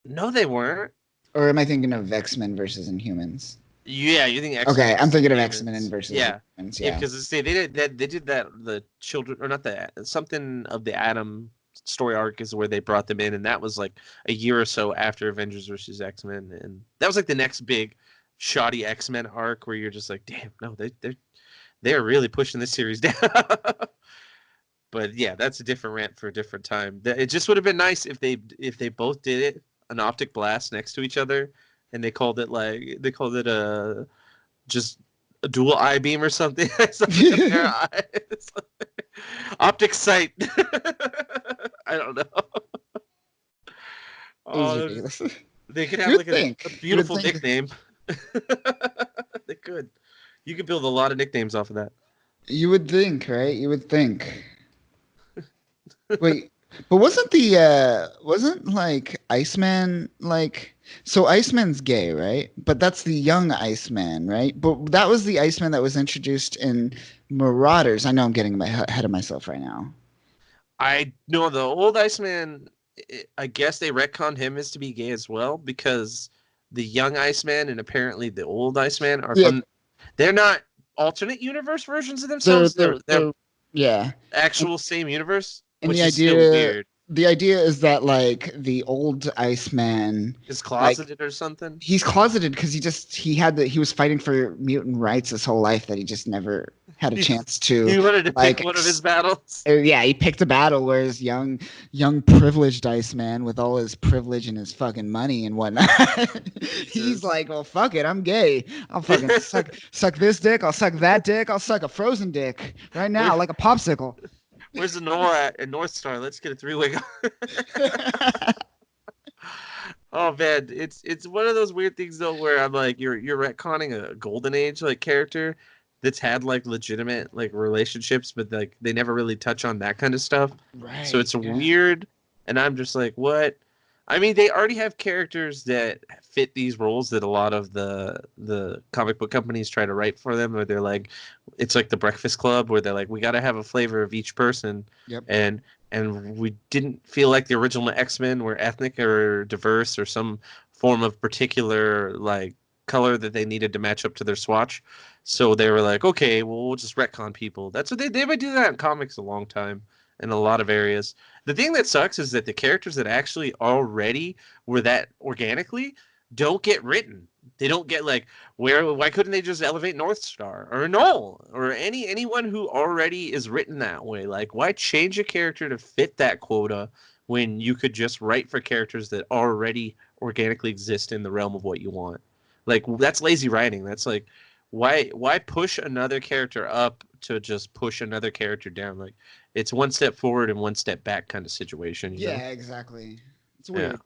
No, they weren't. Or am I thinking of X-Men versus Inhumans? Yeah, you think X-Men? Okay, I'm thinking of X-Men and versus Inhumans. Yeah, because they did that the children or not the something of the Atom story arc is where they brought them in, and that was like a year or so after Avengers versus X-Men, and that was like the next big shoddy X-Men arc where you're just like, damn, no, they're really pushing this series down. But yeah, that's a different rant for a different time. It just would have been nice if they both did it an optic blast next to each other, and they called it just a dual eye beam or something. Optic sight. I don't know. They could have like a beautiful nickname. They could. You could build a lot of nicknames off of that. You would think, right? You would think. Wait, but wasn't like Iceman like so Iceman's gay, right? But that's the young Iceman, right? But that was the Iceman that was introduced in Marauders. I know I'm getting ahead of myself right now. I know the old Iceman. I guess they retconned him as to be gay as well because the young Iceman and apparently the old Iceman are Yeah, from. They're not alternate universe versions of they're themselves. they're They're they're yeah. actual same universe, And which is still weird. the idea is that like the old Iceman Is like closeted or something. he's closeted because he was fighting for mutant rights his whole life that he just never had a chance to He wanted to pick like one of his battles. yeah, he picked a battle where his young privileged Iceman with all his privilege and his fucking money and whatnot. He's like, well, fuck it, I'm gay. I'll fucking suck this dick. I'll suck that dick. I'll suck a frozen dick right now, like a popsicle. Where's the Nora at North Star? Let's get a three-way. Oh man, it's one of those weird things though where I'm like you're retconning a golden age like character that's had like legitimate like relationships, but like they never really touch on that kind of stuff. Right. So it's Yeah. weird, and I'm just like, what? I mean, they already have characters that fit these roles that a lot of the comic book companies try to write for them, where they're like, it's like the Breakfast Club, where they're like, we got to have a flavor of each person, Yep. and we didn't feel like the original X-Men were ethnic or diverse or some form of particular like color that they needed to match up to their swatch. So they were like, okay, well, we'll just retcon people. That's what they've been doing that in comics a long time in a lot of areas. The thing that sucks is that the characters that actually already were that organically don't get written. They don't get like why couldn't they just elevate North Star or Null or anyone who already is written that way? Like why change a character to fit that quota when you could just write for characters that already organically exist in the realm of what you want? Like that's lazy writing. That's like why push another character up to just push another character down? Like it's one step forward and one step back kind of situation. You know? Yeah, exactly. It's weird. Yeah.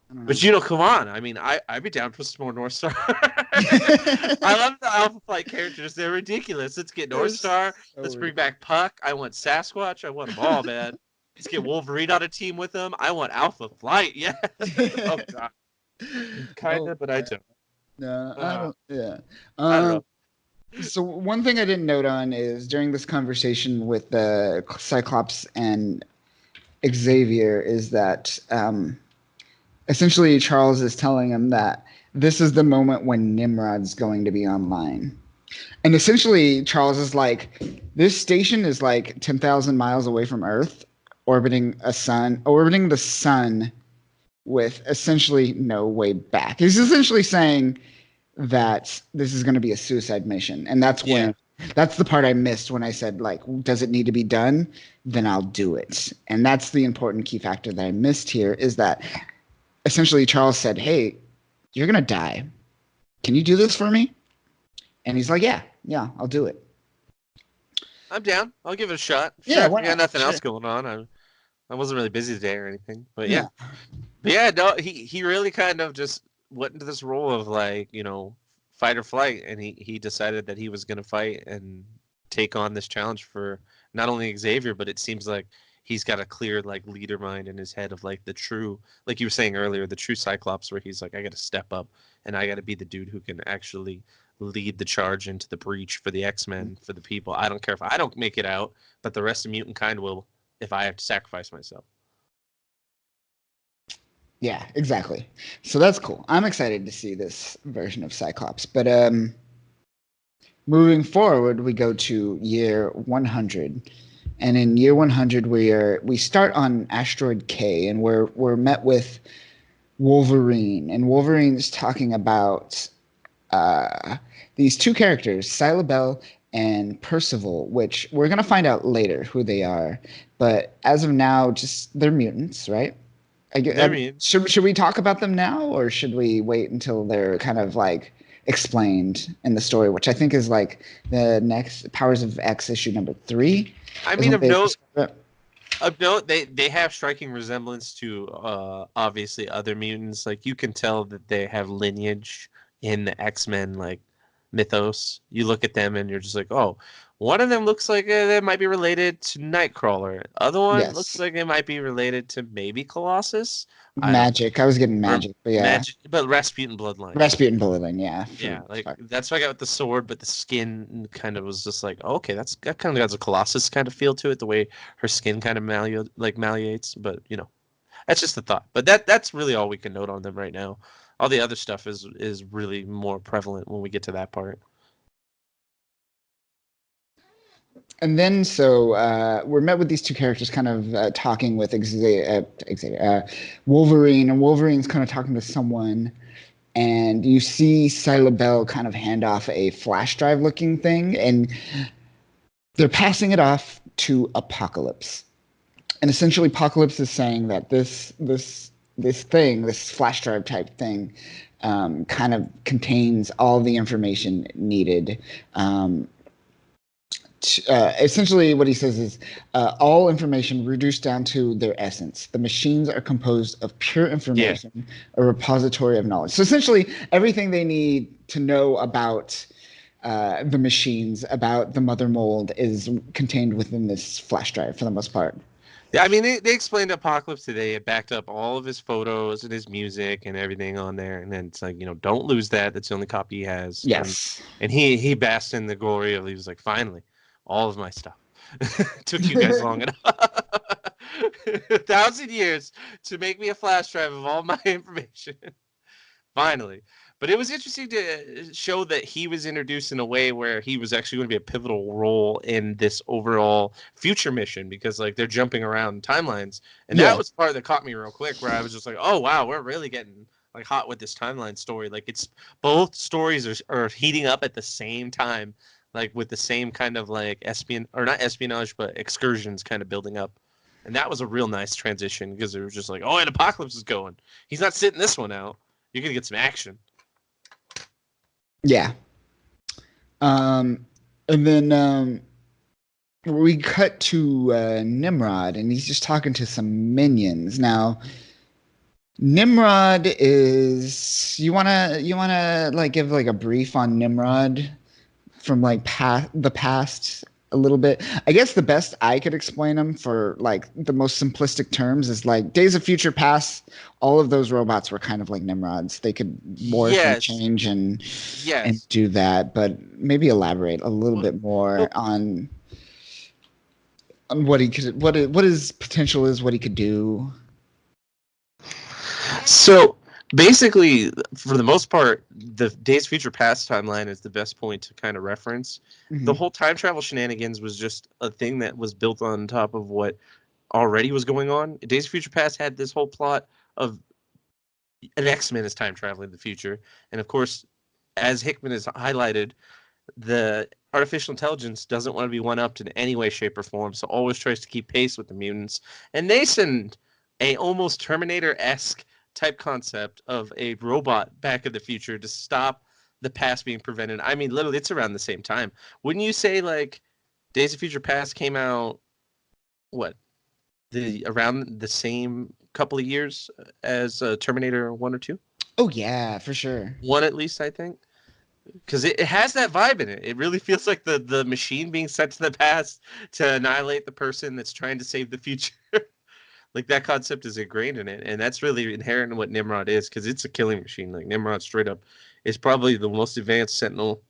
I don't know. But you know, come on. I mean, I'd be down for some more North Star. I love the Alpha Flight characters. They're ridiculous. Let's get North Star. So Let's bring back Puck. I want Sasquatch. I want them all, man. Let's get Wolverine on a team with them. I want Alpha Flight. Yeah. Oh god. Kinda, but I don't. No, I don't. Yeah. I don't know. So one thing I didn't note on is during this conversation with the Cyclops and Xavier is that essentially Charles is telling him that this is the moment when Nimrod's going to be online. And essentially Charles is like, this station is like 10,000 miles away from Earth, orbiting the sun with essentially no way back. He's essentially saying that this is going to be a suicide mission. And that's when that's the part I missed when I said, like, does it need to be done? Then I'll do it. And that's the important key factor that I missed here is that essentially Charles said, hey, you're going to die. Can you do this for me? And he's like, yeah, I'll do it. I'm down. I'll give it a shot. Yeah, Sure. why I got not? nothing Sure. else going on. I wasn't really busy today or anything. But yeah. But yeah, no, he really kind of just went into this role of like, you know, fight or flight, and he decided that he was going to fight and take on this challenge for not only Xavier, but it seems like he's got a clear like leader mind in his head of like the true, like you were saying earlier, the true Cyclops, where he's like, I got to step up and I got to be the dude who can actually lead the charge into the breach for the X-Men, for the people. I don't care if I don't make it out, but the rest of mutant kind will if I have to sacrifice myself. Yeah, exactly. So that's cool. I'm excited to see this version of Cyclops. But moving forward, we go to year 100. And in year 100, we start on asteroid K, and we're met with Wolverine. And Wolverine's talking about these two characters, Silabelle and Percival, which we're going to find out later who they are. But as of now, just they're mutants, right? Should we talk about them now, or should we wait until they're kind of like explained in the story, which I think is like the next Powers of X issue number 3? I mean, of note, they have striking resemblance to obviously other mutants. Like you can tell that they have lineage in the X-Men like mythos. You look at them and you're just like, oh, One of them looks like it might be related to Nightcrawler. Other one looks Yes. like it might be related to maybe Colossus. I don't know. Magic. I was getting Or magic, but yeah. Magic, but Rasputin bloodline. Rasputin Bulletin, yeah. Yeah, like Fuck. that's why I got with the sword, but the skin kind of was just like, oh, okay, that kind of has a Colossus kind of feel to it, the way her skin kind of malleates. But that's just the thought. But that's really all we can note on them right now. All the other stuff is really more prevalent when we get to that part. And then so we're met with these two characters kind of talking with Wolverine, and Wolverine's kind of talking to someone, and you see Sila Bell kind of hand off a flash drive looking thing, and they're passing it off to Apocalypse. And essentially Apocalypse is saying that this thing, this flash drive type thing, kind of contains all the information needed. Essentially what he says is all information reduced down to their essence. The machines are composed of pure information, a repository of knowledge. So essentially everything they need to know about the machines, about the mother mold, is contained within this flash drive for the most part. Yeah, I mean, they explained Apocalypse today. It backed up all of his photos and his music and everything on there. And then it's like, don't lose that. That's the only copy he has. Yes. And he basked in the glory of, he was like, finally, all of my stuff. Took you guys long enough. 1,000 years to make me a flash drive of all my information. Finally. But it was interesting to show that he was introduced in a way where he was actually going to be a pivotal role in this overall future mission, because like they're jumping around timelines. And that was the part that caught me real quick, where I was just like, oh, wow, we're really getting like hot with this timeline story. Like it's both stories are heating up at the same time, like with the same kind of like not espionage, but excursions kind of building up. And that was a real nice transition, because it was just like, oh, and Apocalypse is going. He's not sitting this one out. You're going to get some action. Yeah. And then we cut to Nimrod, and he's just talking to some minions. Now, Nimrod is, you wanna like give like a brief on Nimrod from like the past a little bit. I guess the best I could explain him for like the most simplistic terms is like Days of Future Past. All of those robots were kind of like Nimrods. They could morph and change and do that. But maybe elaborate a little bit more on what he could, what his potential is, what he could do. So basically, for the most part, the Days of Future Past timeline is the best point to kind of reference. Mm-hmm. The whole time travel shenanigans was just a thing that was built on top of what already was going on. Days of Future Past had this whole plot of an X-Men is time traveling the future. And of course, as Hickman has highlighted, the artificial intelligence doesn't want to be one-upped in any way, shape, or form, so always tries to keep pace with the mutants. And they send a almost Terminator-esque type concept of a robot back in the future to stop the past being prevented. I mean, literally, it's around the same time. Wouldn't you say, like, Days of Future Past came out, around the same couple of years as Terminator 1 or 2? Oh, yeah, for sure. 1 at least, I think. Because it has that vibe in it. It really feels like the machine being sent to the past to annihilate the person that's trying to save the future. Like, that concept is ingrained in it, and that's really inherent in what Nimrod is, because it's a killing machine. Like, Nimrod straight up is probably the most advanced Sentinel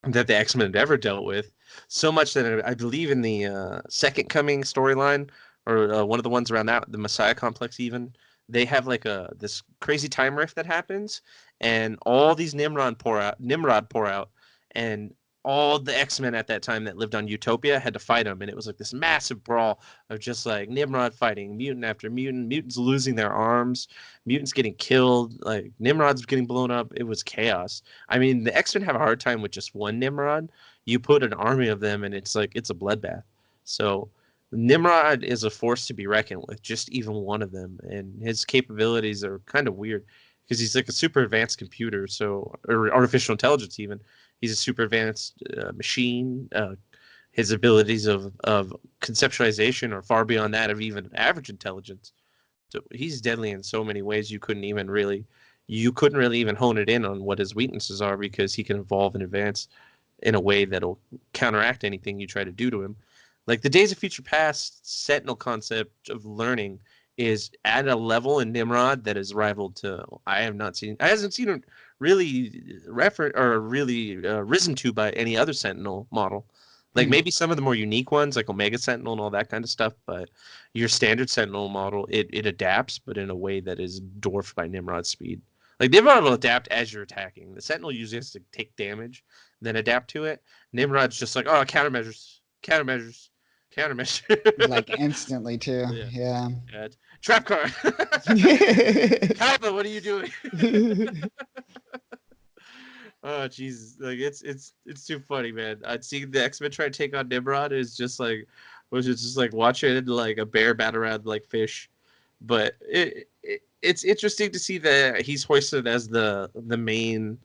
that the X-Men had ever dealt with. So much that I believe in the Second Coming storyline, or one of the ones around that, the Messiah Complex even, they have like this crazy time rift that happens, and all these Nimrod pour out, and all the X-Men at that time that lived on Utopia had to fight him, and it was like this massive brawl of just like Nimrod fighting mutant after mutant, mutants losing their arms, mutants getting killed, like Nimrod's getting blown up. It was chaos. I mean, the X-Men have a hard time with just one Nimrod. You put an army of them, and it's like it's a bloodbath. So Nimrod is a force to be reckoned with, just even one of them, and his capabilities are kind of weird because he's like a super advanced computer, or artificial intelligence even. He's a super advanced machine. His abilities of conceptualization are far beyond that of even average intelligence. So he's deadly in so many ways. You couldn't really even hone it in on what his weaknesses are, because he can evolve and advance in a way that'll counteract anything you try to do to him. Like the Days of Future Past Sentinel concept of learning is at a level in Nimrod that is rivaled to I hasn't seen it really risen to by any other Sentinel model. Like maybe some of the more unique ones like Omega Sentinel and all that kind of stuff, but your standard Sentinel model, it adapts, but in a way that is dwarfed by Nimrod's speed. Like Nimrod will adapt as you're attacking. The Sentinel usually has to take damage, then adapt to it. Nimrod's just like, oh, countermeasures. Like instantly too. Yeah. Trap card. Kaiba, what are you doing? Oh Jesus! Like it's too funny, man. I'd see the X-Men try to take on Nimrod was just like watching like a bear bat around like fish. But it's interesting to see that he's hoisted as the main,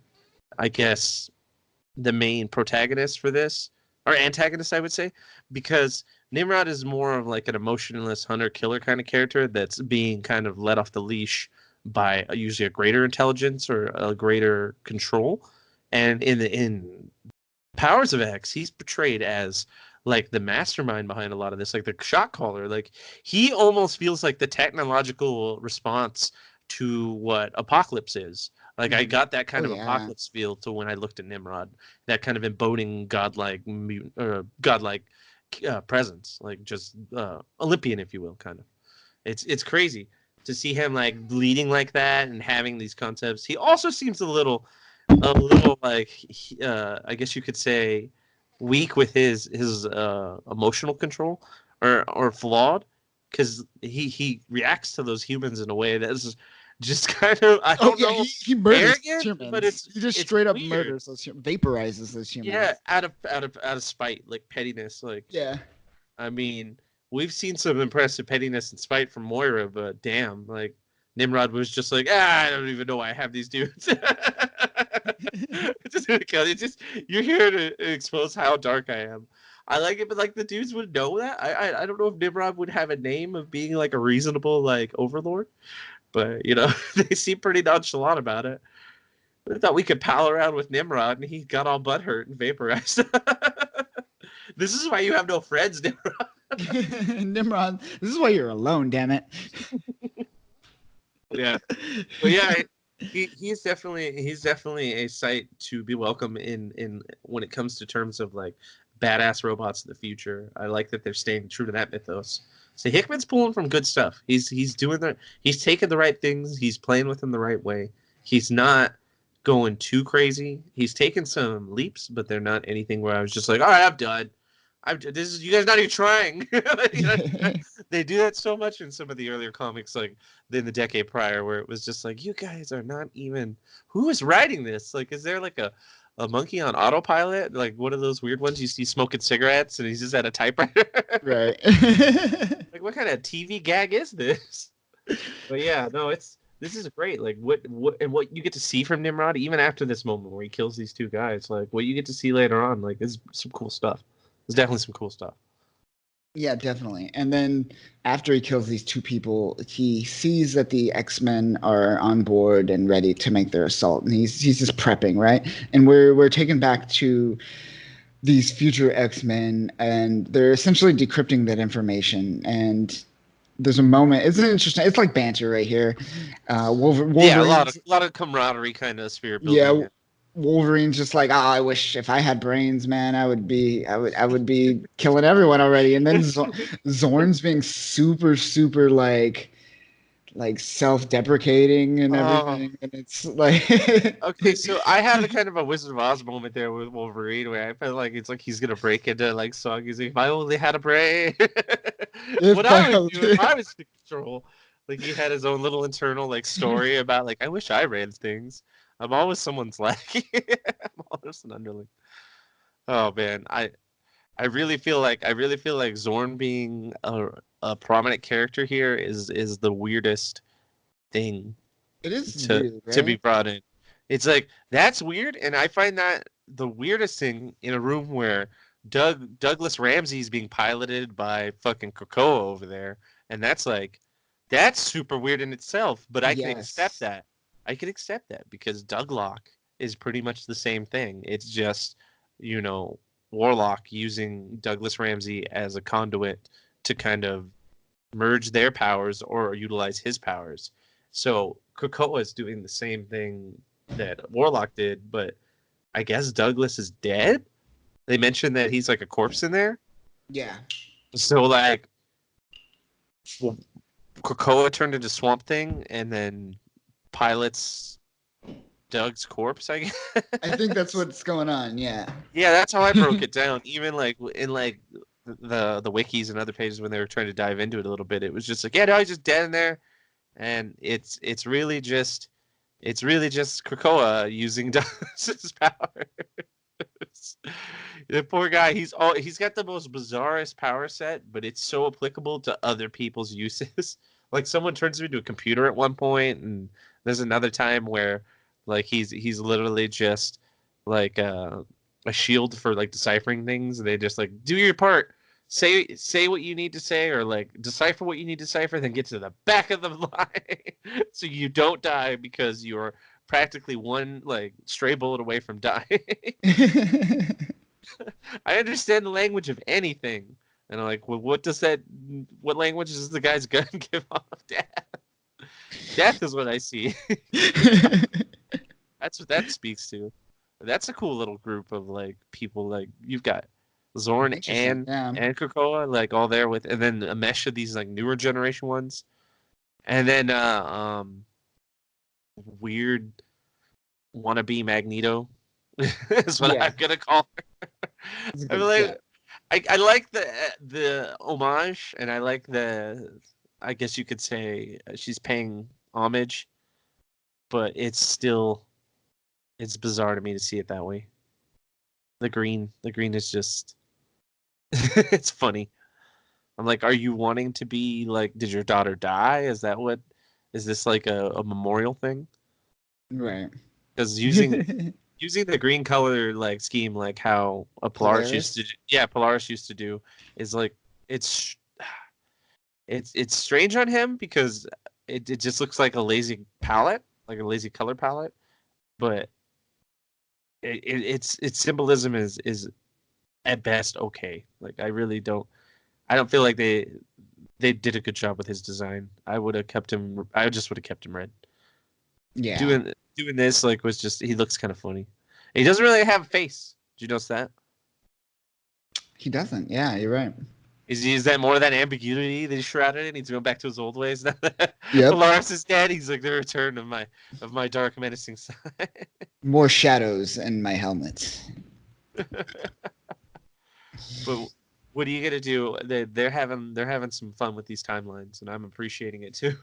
I guess, the main protagonist for this, or antagonist, I would say, because Nimrod is more of like an emotionless hunter-killer kind of character that's being kind of let off the leash by usually a greater intelligence or a greater control. And in Powers of X, he's portrayed as like the mastermind behind a lot of this, like the shot caller. Like he almost feels like the technological response to what Apocalypse is. Like I got that kind of Apocalypse feel to when I looked at Nimrod, that kind of embodying godlike presence, like just Olympian, if you will, kind of. It's crazy to see him like leading like that and having these concepts. He also seems a little like I guess you could say weak with his emotional control or flawed, because he reacts to those humans in a way that's just kind of I don't know. He murders humans, but he just straight up weird. murders those vaporizes those humans. Yeah, out of spite, like pettiness. Like I mean, we've seen some impressive pettiness and spite from Moira, but damn, like Nimrod was just like, I don't even know why I have these dudes. It's just you're here to expose how dark I am. I like it, but like the dudes would know that. I don't know if Nimrod would have a name of being like a reasonable like overlord, but you know they seem pretty nonchalant about it. I thought we could pal around with Nimrod, and he got all butthurt and vaporized. This is why you have no friends, Nimrod. Nimrod, this is why you're alone, damn it. Yeah, but yeah, he's definitely a sight to be welcome in when it comes to terms of like badass robots in the future. I like that they're staying true to that mythos. So Hickman's pulling from good stuff. He's taking the right things. He's playing with them the right way. He's not going too crazy. He's taken some leaps, but they're not anything where I was just like, all right, I'm done. You guys not even trying. They do that so much in some of the earlier comics, like in the decade prior, where it was just like, you guys are not even. Who is writing this? Like, is there like a monkey on autopilot? Like one of those weird ones you see smoking cigarettes and he's just at a typewriter. Right. Like, what kind of TV gag is this? But yeah, no, this is great. Like what you get to see from Nimrod, even after this moment where he kills these two guys, like what you get to see later on, like is some cool stuff. There's definitely some cool stuff. Yeah, definitely. And then after he kills these two people, he sees that the X-Men are on board and ready to make their assault, and he's just prepping, right? And we're taken back to these future X-Men, and they're essentially decrypting that information. And there's a moment. It's interesting. It's like banter right here. Wolverine. Yeah, a lot of camaraderie kind of spirit building. Yeah. Wolverine's just like, I wish if I had brains, man, I would be killing everyone already. And then Zorn's being super like self-deprecating and everything, and it's like okay, so I had a kind of a Wizard of Oz moment there with Wolverine where I felt like it's like he's gonna break into like song. He's like, if I only had a brain. What I would do if I was in control. Like he had his own little internal like story about like I wish I ran things. I'm always someone's lackey. I'm always an underling. Oh man, I really feel like Zorn being a prominent character here is the weirdest thing. It is to be brought in. It's like that's weird, and I find that the weirdest thing in a room where Douglas Ramsey's being piloted by fucking Krakoa over there, and that's super weird in itself. But I can accept that. I can accept that because Douglock is pretty much the same thing. It's just Warlock using Douglas Ramsey as a conduit to kind of merge their powers or utilize his powers. So Krakoa is doing the same thing that Warlock did, but I guess Douglas is dead. They mentioned that he's like a corpse in there. Yeah. So like, well, Krakoa turned into Swamp Thing and then pilots Doug's corpse, I guess. I think that's what's going on. Yeah. Yeah, that's how I broke it down. Even like in like the wikis and other pages when they were trying to dive into it a little bit, it was just like, yeah, no, he's just dead in there, and it's really just Krakoa using Douglas's powers. The poor guy, he's got the most bizarrest power set, but it's so applicable to other people's uses. Like someone turns him into a computer at one point, and there's another time where like he's literally just like a shield for like deciphering things. They just like do your part, say what you need to say, or like decipher what you need to decipher, then get to the back of the line so you don't die because you're practically one like stray bullet away from dying. I understand the language of anything, and I'm like, well, what language does the guy's gun give off? Death is what I see. That's what that speaks to. That's a cool little group of like people. Like you've got Zorn and Krakoa, like all there with, and then a mesh of these like newer generation ones, and then weird wannabe Magneto is what I'm gonna call her. I mean, like, I like the homage, and I like I guess you could say she's paying homage, but it's bizarre to me to see it that way. The green is just it's funny. I'm like, are you wanting to be like, did your daughter die? Is this like a memorial thing? Right. Because using the green color like scheme, like how a Polaris used to do, is like it's strange on him because it just looks like a lazy palette, like a lazy color palette, but its symbolism is at best okay. Like I don't feel like they did a good job with his design. I just would have kept him red. Yeah. Doing this like was just, he looks kind of funny. He doesn't really have a face. Did you notice that? He doesn't. Yeah, you're right. Is that more of that ambiguity that he shrouded in? He's going back to his old ways now that Yep. Polaris is dead. He's like the return of my dark menacing side. More shadows in my helmet. But what are you gonna do? They're having some fun with these timelines, and I'm appreciating it too.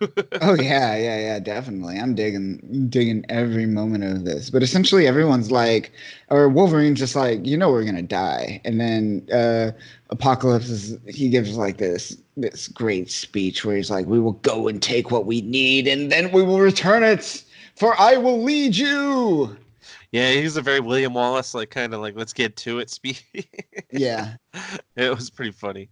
Oh yeah, definitely. I'm digging every moment of this. But essentially, everyone's like, or Wolverine's just like, we're gonna die, and then Apocalypse he gives like this great speech where he's like, we will go and take what we need, and then we will return it, for I will lead you. Yeah, he's a very William Wallace, like kind of like let's get to it speech. Yeah, it was pretty funny.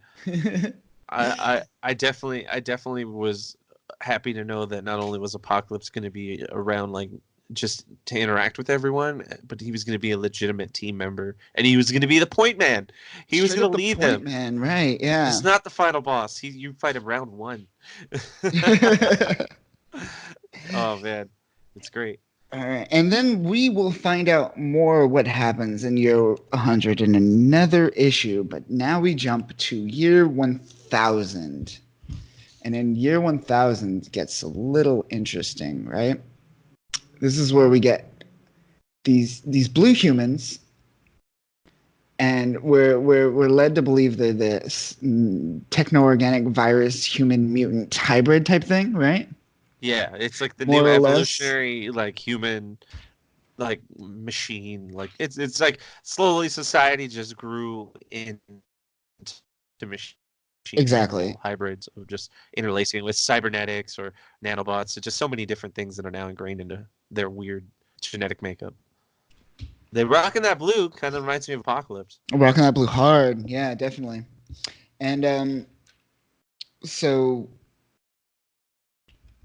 I definitely was happy to know that not only was Apocalypse going to be around, like just to interact with everyone, but he was going to be a legitimate team member, and he was going to be the point man. He was going to lead them. Man, right? Yeah. He's not the final boss. You fight him round one. Oh man, it's great. All right, and then we will find out more what happens in year 100 in another issue, but now we jump to year 1000. And in year 1000 it gets a little interesting, right? This is where we get these blue humans, and we're led to believe they're this techno-organic virus human mutant hybrid type thing, right? Yeah, it's like the More new or evolutionary like human like machine. Like it's like slowly society just grew into machine Exactly. hybrids of just interlacing with cybernetics or nanobots. It's just so many different things that are now ingrained into their weird genetic makeup. They rocking that blue kind of reminds me of Apocalypse. Rocking that blue hard, yeah, definitely. And so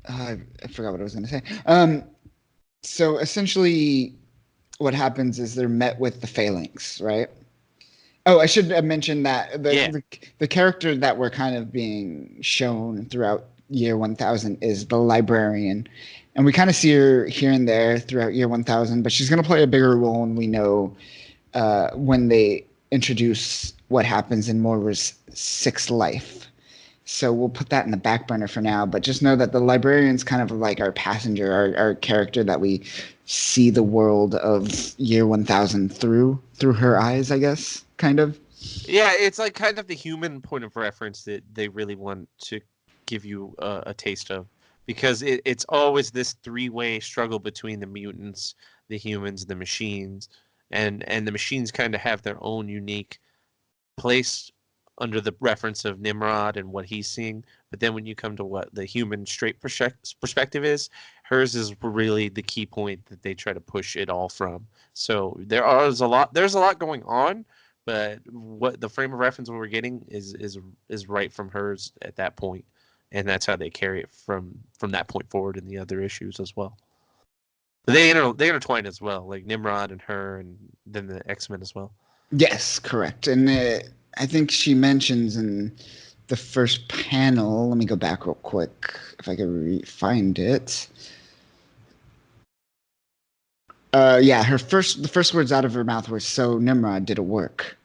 I forgot what I was going to say. So essentially, what happens is they're met with the phalanx, right? Oh, I should have mentioned that Yeah. the character that we're kind of being shown throughout year 1000 is the librarian. And we kind of see her here and there throughout year 1000, but she's going to play a bigger role, and we know when they introduce what happens in Moira's sixth life. So we'll put that in the back burner for now, but just know that the librarian's kind of like our passenger, our character that we see the world of year 1000 through her eyes, I guess, kind of. Yeah, it's like kind of the human point of reference that they really want to give you a taste of, because it's always this three-way struggle between the mutants, the humans, the machines, and the machines kind of have their own unique place under the reference of Nimrod and what he's seeing. But then when you come to what the human straight perspective is, hers is really the key point that they try to push it all from. So there's a lot going on, but what the frame of reference we're getting is right from hers at that point, and that's how they carry it from that point forward in the other issues as well. But they intertwine as well, like Nimrod and her, and then the X-Men as well. Yes, correct. And I think she mentions in the first panel, let me go back real quick if I can find it. Yeah, the first words out of her mouth were, "So Nimrod did it work?"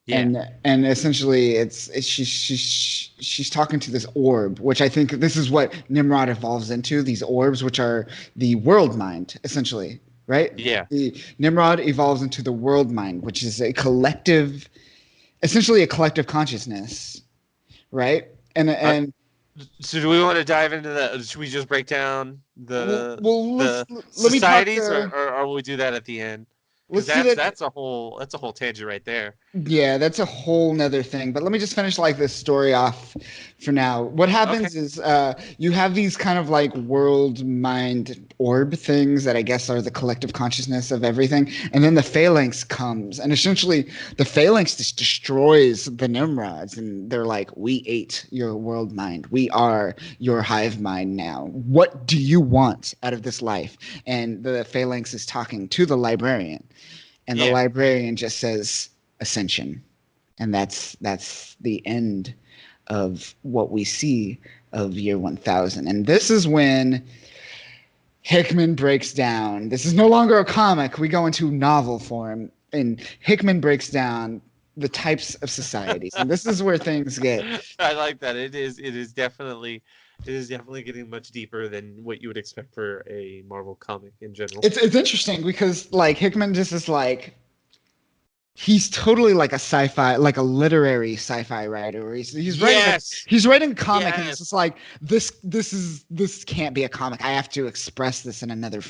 Yeah. And essentially she's talking to this orb, which I think this is what Nimrod evolves into, these orbs, which are the world mind, essentially, right? Yeah. Nimrod evolves into the world mind, which is essentially a collective consciousness, right? And so do we want to dive into that? Should we just break down the let me talk. societies, or will we do that at the end? Because that's a whole tangent right there. Yeah, that's a whole nother thing. But let me just finish like this story off for now. What happens is you have these kind of like world mind orb things that I guess are the collective consciousness of everything. And then the phalanx comes, and essentially the phalanx just destroys the Nimrods, and they're like, "We ate your world mind. We are your hive mind now. What do you want out of this life?" And the phalanx is talking to the librarian. And the librarian just says ascension. And that's the end of what we see of year 1000. And this is when Hickman breaks down. This is no longer a comic. We go into novel form, and Hickman breaks down the types of societies. And this is where things get. I like that. It is definitely getting much deeper than what you would expect for a Marvel comic in general. It's interesting because like Hickman just is like, he's totally like a sci-fi, like a literary sci-fi writer. He's writing a comic, and it's just like this can't be a comic. I have to express this in another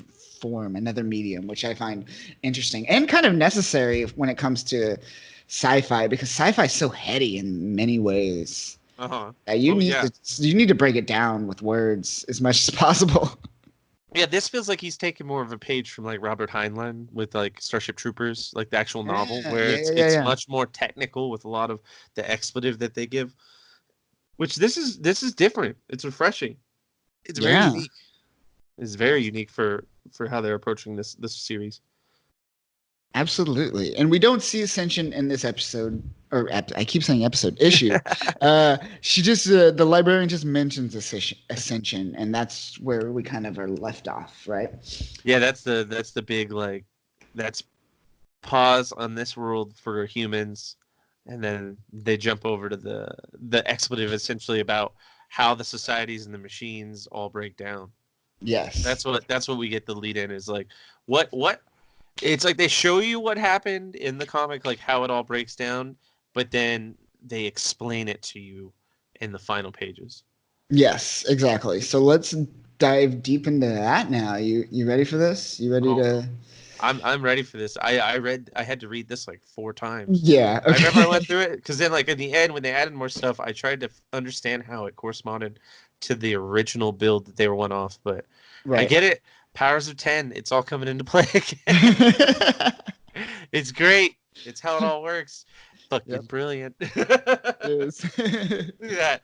form, another medium, which I find interesting and kind of necessary when it comes to sci-fi, because sci-fi is so heady in many ways. You need to break it down with words as much as possible. Yeah, this feels like he's taken more of a page from like Robert Heinlein with like Starship Troopers, like the actual novel, where it's much more technical with a lot of the expletive that they give. Which this is different. It's refreshing. It's very unique. It's very unique for how they're approaching this series. Absolutely. And we don't see Ascension in this episode, or I keep saying episode, issue. She just, the librarian just mentions Ascension, and that's where we kind of are left off, right? Yeah, that's the big, like, that's pause on this world for humans, and then they jump over to the expletive essentially about how the societies and the machines all break down. Yes. That's what we get the lead in, is like, what it's like they show you what happened in the comic, like how it all breaks down, but then they explain it to you in the final pages. Yes, exactly. So let's dive deep into that now. You ready for this? You ready to? I'm ready for this. I had to read this like 4 times. Yeah. Okay. I remember I went through it because then like in the end when they added more stuff, I tried to understand how it corresponded to the original build that they were one off, but I get it. Powers of 10, it's all coming into play again. It's great. It's how it all works. Fucking brilliant. It is. Look at that.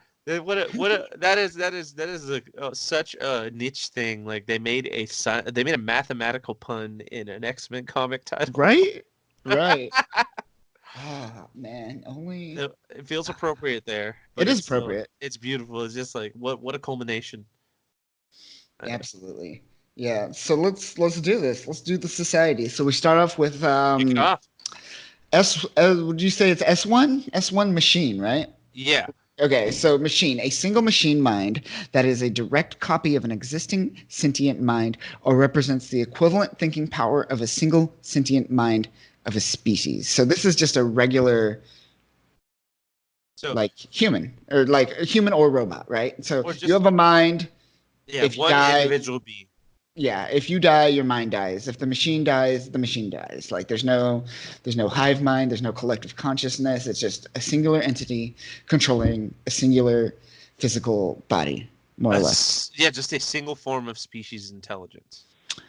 Such a niche thing. Like they made a mathematical pun in an X-Men comic title. Right? Right. Oh man, only It feels appropriate there, it but is it's appropriate. it's beautiful. It's just like what a culmination. Absolutely. Yeah. So let's do this. Let's do the society. So we start off with Kick it off. Would you say it's S1? S1 machine, right? Yeah. Okay, so machine, a single machine mind that is a direct copy of an existing sentient mind or represents the equivalent thinking power of a single sentient mind of a species. So this is just a regular So like human or like a human or robot, right? So or you just have a mind. yeah, If you one die, individual being. yeah, if you die, your mind dies. If the machine dies, the machine dies. Like there's no hive mind, there's no collective consciousness. It's just a singular entity controlling a singular physical body, more or less. Yeah, just a single form of species intelligence.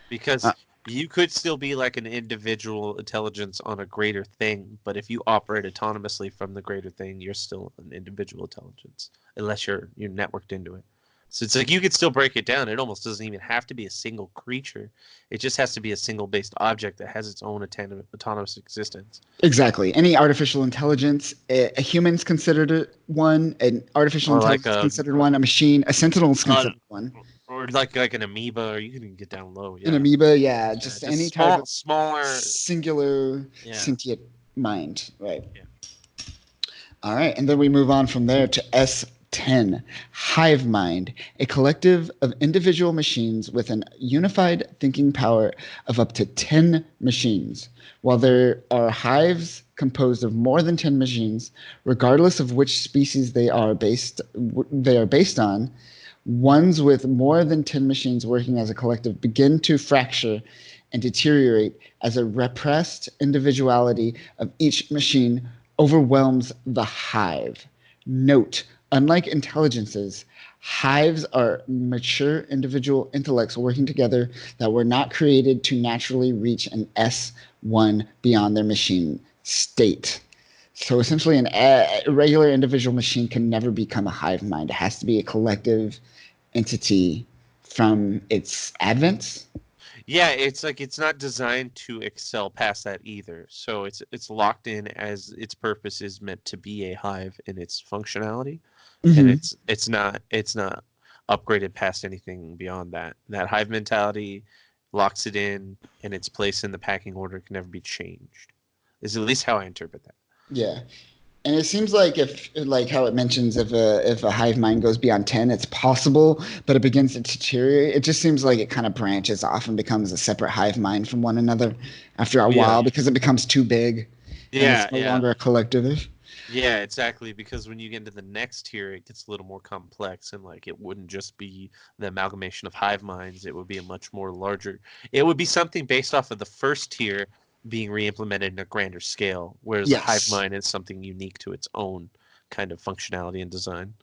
Because Uh, you could still be like an individual intelligence on a greater thing, but if you operate autonomously from the greater thing, you're still an individual intelligence, unless you're networked into it. So it's like you could still break it down. It almost doesn't even have to be a single creature. It just has to be a single based object that has its own autonomous existence. exactly. Any artificial intelligence, a human's considered one, an artificial Or like intelligence is considered one, a machine, a sentinel is uh, considered one. or like an amoeba, or you can get down low. An Yeah, amoeba, yeah, yeah, just any just type of smaller. singular Yeah, sentient mind, right? yeah. All right, and then we move on from there to S10, hive mind, a collective of individual machines with an unified thinking power of up to 10 machines. While there are hives composed of more than 10 machines, regardless of which species they are based on, ones with more than 10 machines working as a collective begin to fracture and deteriorate as a repressed individuality of each machine overwhelms the hive. Note, unlike intelligences, hives are mature individual intellects working together that were not created to naturally reach an S1 beyond their machine state. So essentially, a regular individual machine can never become a hive mind. It has to be a collective entity from its advent. Yeah, it's like it's not designed to excel past that either. So it's locked in as its purpose is meant to be a hive in its functionality, and Mm-hmm. it's not upgraded past anything beyond that. That hive mentality locks it in, and its place in the packing order can never be changed. Is at least how I interpret that. Yeah. And it seems like if, like how it mentions, if a hive mind goes beyond 10, it's possible, but it begins to deteriorate. It just seems like it kind of branches off and becomes a separate hive mind from one another after a Yeah, while because it becomes too big and yeah, it's no yeah. longer a collective. Yeah, exactly. Because when you get into the next tier, it gets a little more complex, and like it wouldn't just be the amalgamation of hive minds. It would be a much more larger. It would be something based off of the first tier being re-implemented in a grander scale, whereas the hive Yes. mind is something unique to its own kind of functionality and design.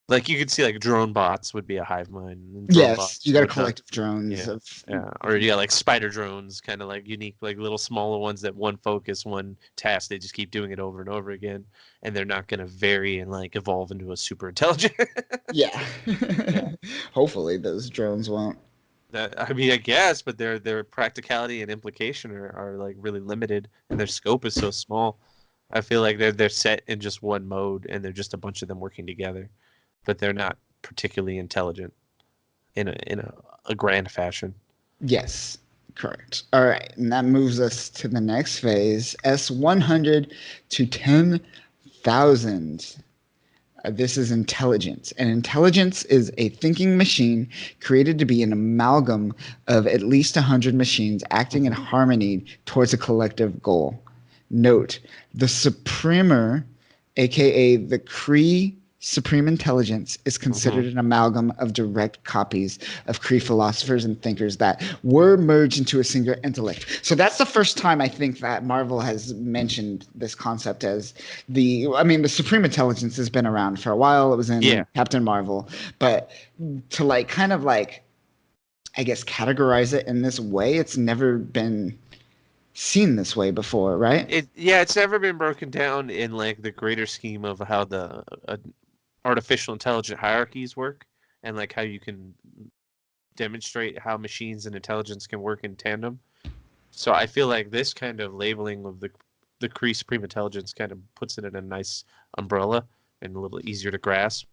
Like you could see, like drone bots would be a hive mind, and drone Yes. You bots got a would not. collective drones Yeah, of yeah, or yeah, like spider drones, kind of like unique, like little smaller ones that one focus, one task. They just keep doing it over and over again, and they're not going to vary and like evolve into a super intelligent. yeah. Yeah, Hopefully those drones won't. that I mean, I guess, but their practicality and implication are like really limited, and their scope is so small. I feel like they're set in just one mode, and they're just a bunch of them working together, but they're not particularly intelligent in a grand fashion. Yes, correct. All right, and that moves us to the next phase, S100 to 10,000. This is intelligence. And intelligence is a thinking machine created to be an amalgam of at least 100 machines acting in Mhm. harmony towards a collective goal. Note, the Supremer, aka the Cree Supreme Intelligence, is considered Mhm. an amalgam of direct copies of Cree philosophers and thinkers that were merged into a single intellect. So that's the first time I think that Marvel has mentioned this concept as the Supreme Intelligence has been around for a while. It was Yeah, in Captain Marvel, but to like kind of like I guess categorize it in this way, it's never been seen this way before, right? it's never been broken down in like the greater scheme of how the artificial intelligent hierarchies work, and like how you can demonstrate how machines and intelligence can work in tandem. So I feel like this kind of labeling of the Kree supreme intelligence kind of puts it in a nice umbrella and a little easier to grasp.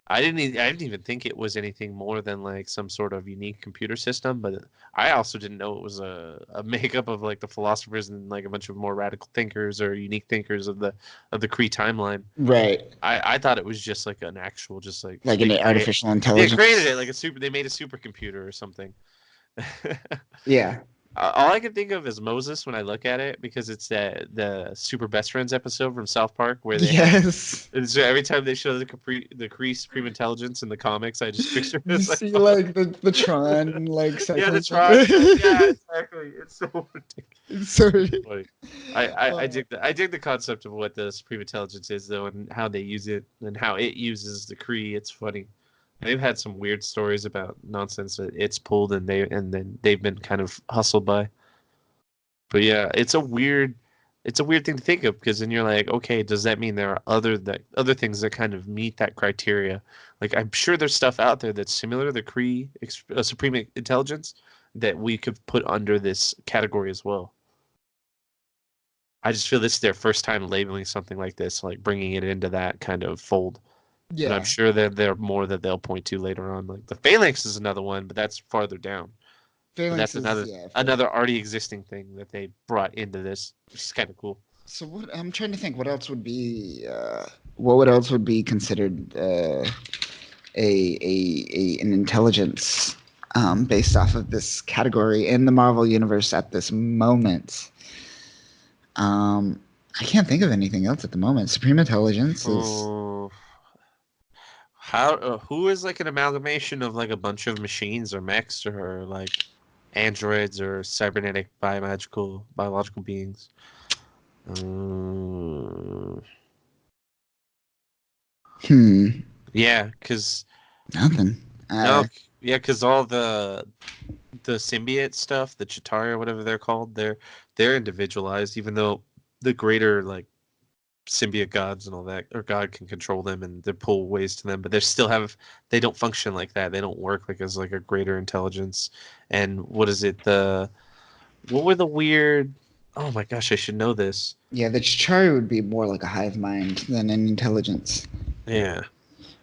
I didn't even think it was anything more than like some sort of unique computer system, but I also didn't know it was a makeup of like the philosophers and like a bunch of more radical thinkers or unique thinkers of the Kree timeline. Right. I thought it was just like an actual, just like An artificial they intelligence. created it like they made a supercomputer or something. Yeah. All I can think of is Moses when I look at it, because it's the Super Best Friends episode from South Park where they so every time they show the Kree Supreme Intelligence in the comics, I just picture You this. see like the Tron like Yeah, the Tron. Yeah, exactly. It's so ridiculous. It's so ridiculous. I dig the concept of what the Supreme Intelligence is though, and how they use it and how it uses the Kree. It's funny. They've had some weird stories about nonsense that it's pulled and then they've been kind of hustled by. But yeah, it's a weird thing to think of, because then you're like, okay, does that mean there are other things that kind of meet that criteria? Like I'm sure there's stuff out there that's similar to the Kree Supreme Intelligence that we could put under this category as well. I just feel this is their first time labeling something like this, like bringing it into that kind of fold. Yeah. But I'm sure that there are more that they'll point to later on. Like the Phalanx is another one, but that's farther down. That's another already existing thing that they brought into this, which is kind of cool. So what I'm trying to think, what else would be considered an intelligence based off of this category in the Marvel universe at this moment? I can't think of anything else at the moment. Supreme Intelligence is. Who is like an amalgamation of like a bunch of machines or mechs or like androids or cybernetic biological beings? Yeah, because nothing. Because all the symbiote stuff, the Chitauri or whatever they're called, they're individualized, even though the greater like symbiote gods and all that, or God can control them and they pull ways to them, but they don't function like that. They don't work like as like a greater intelligence. And what is it? What were the weird? Oh my gosh, I should know this. Yeah, the Chitauri would be more like a hive mind than an intelligence. Yeah.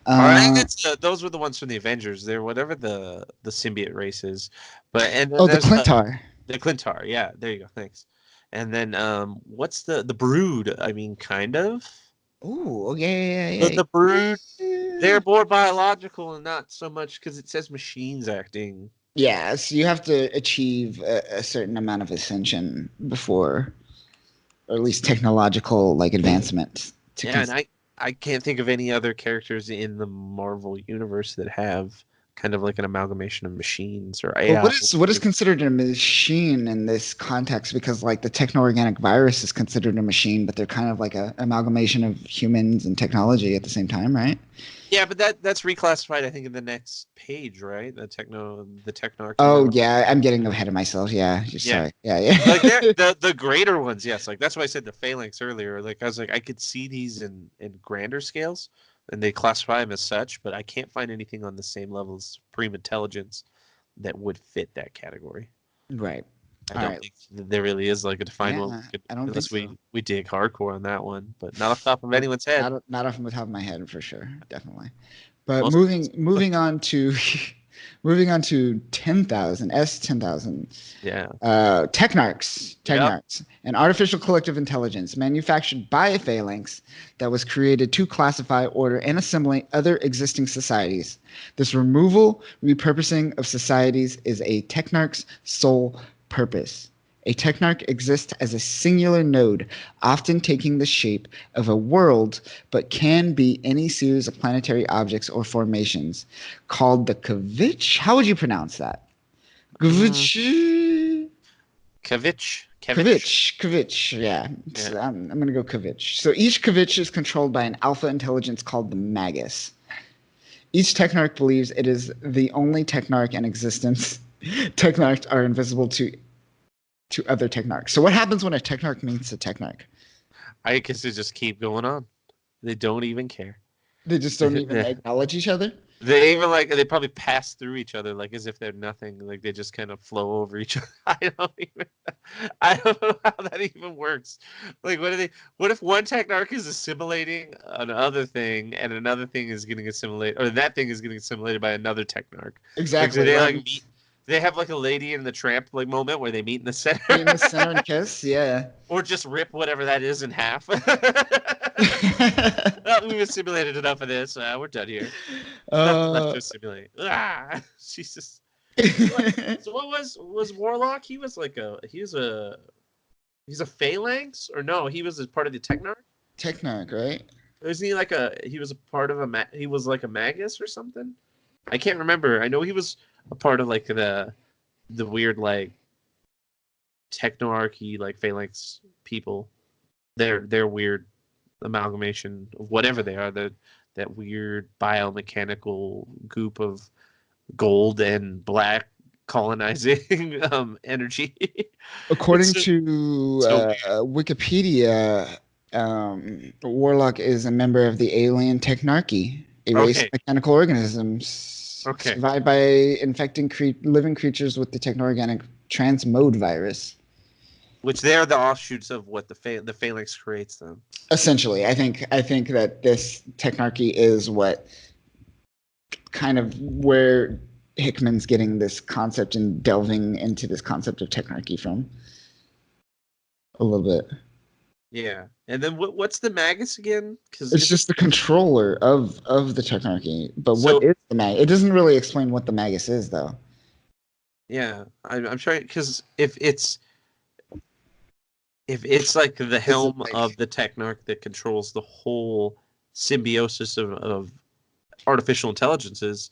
I think those were the ones from the Avengers. They're whatever the symbiote race is, but the Clintar. The Clintar, yeah. There you go. Thanks. And then what's the Brood? I mean, kind of. Oh, yeah. The Brood, they're more biological and not so much because it says machines acting. Yeah, so you have to achieve a certain amount of ascension before, or at least technological like advancement. And I can't think of any other characters in the Marvel universe that have kind of like an amalgamation of machines or AI. Well, what is considered a machine in this context? Because like the techno-organic virus is considered a machine, but they're kind of like an amalgamation of humans and technology at the same time, right? Yeah, but that's reclassified, I think, in the next page, right? The techno. Oh yeah, I'm getting ahead of myself. Yeah, sorry. Yeah. Like the greater ones, yes. Like that's why I said the Phalanx earlier. Like I was like, I could see these in grander scales, and they classify them as such, but I can't find anything on the same level as Supreme Intelligence that would fit that category. Right. I don't think there really is like a defined one. Unless we dig hardcore on that one, but not off the top of anyone's head. Not off the top of my head for sure, definitely. But moving on to 10,000 S10,000. Yeah. Technarchs, an artificial collective intelligence manufactured by a phalanx that was created to classify, order, and assimilate other existing societies. This repurposing of societies is a technarch's sole purpose. A technarch exists as a singular node, often taking the shape of a world, but can be any series of planetary objects or formations, called the Kavich. How would you pronounce that? Kavich. Yeah. So I'm going to go Kavich. So each Kavich is controlled by an alpha intelligence called the Magus. Each technarch believes it is the only technarch in existence. Technarchs are invisible to other technarchs. So what happens when a technarch meets a technarch? I guess they just keep going on. They don't even care. They just don't even acknowledge each other. They even they probably pass through each other like as if they're nothing. Like they just kind of flow over each other. I don't know how that even works. Like what if one technarch is assimilating another thing and another thing is getting assimilated, or that thing is getting assimilated by another technarch? Exactly. Like, do they right. meet? They have like a Lady in the Tramp moment where they meet in the center. Meet in the center and kiss, yeah. Or just rip whatever that is in half. Well, we've assimilated enough of this. We're done here. Nothing left to assimilate. Jesus. So what was Warlock? He was he's a phalanx, or no? He was a part of the Technarch. Technarch, right? Isn't he he was a part of he was like a magus or something? I can't remember. I know he was a part of the weird technarchy phalanx people. Their weird amalgamation of whatever they are. That weird biomechanical goop of gold and black colonizing energy. According to Wikipedia, Warlock is a member of the alien Technarchy, a race of mechanical organisms survived by infecting living creatures with the techno-organic transmode virus. Which they are the offshoots of what the phalanx creates them. Essentially, I think that this Technarchy is what kind of where Hickman's getting this concept and delving into this concept of Technarchy from. A little bit. Yeah, and then what's the Magus again? Because it's just the controller of the Technarchy. But what is the Magus? It doesn't really explain what the Magus is, though. Yeah, I'm trying, because if it's like the helm of the Technarch that controls the whole symbiosis of artificial intelligences,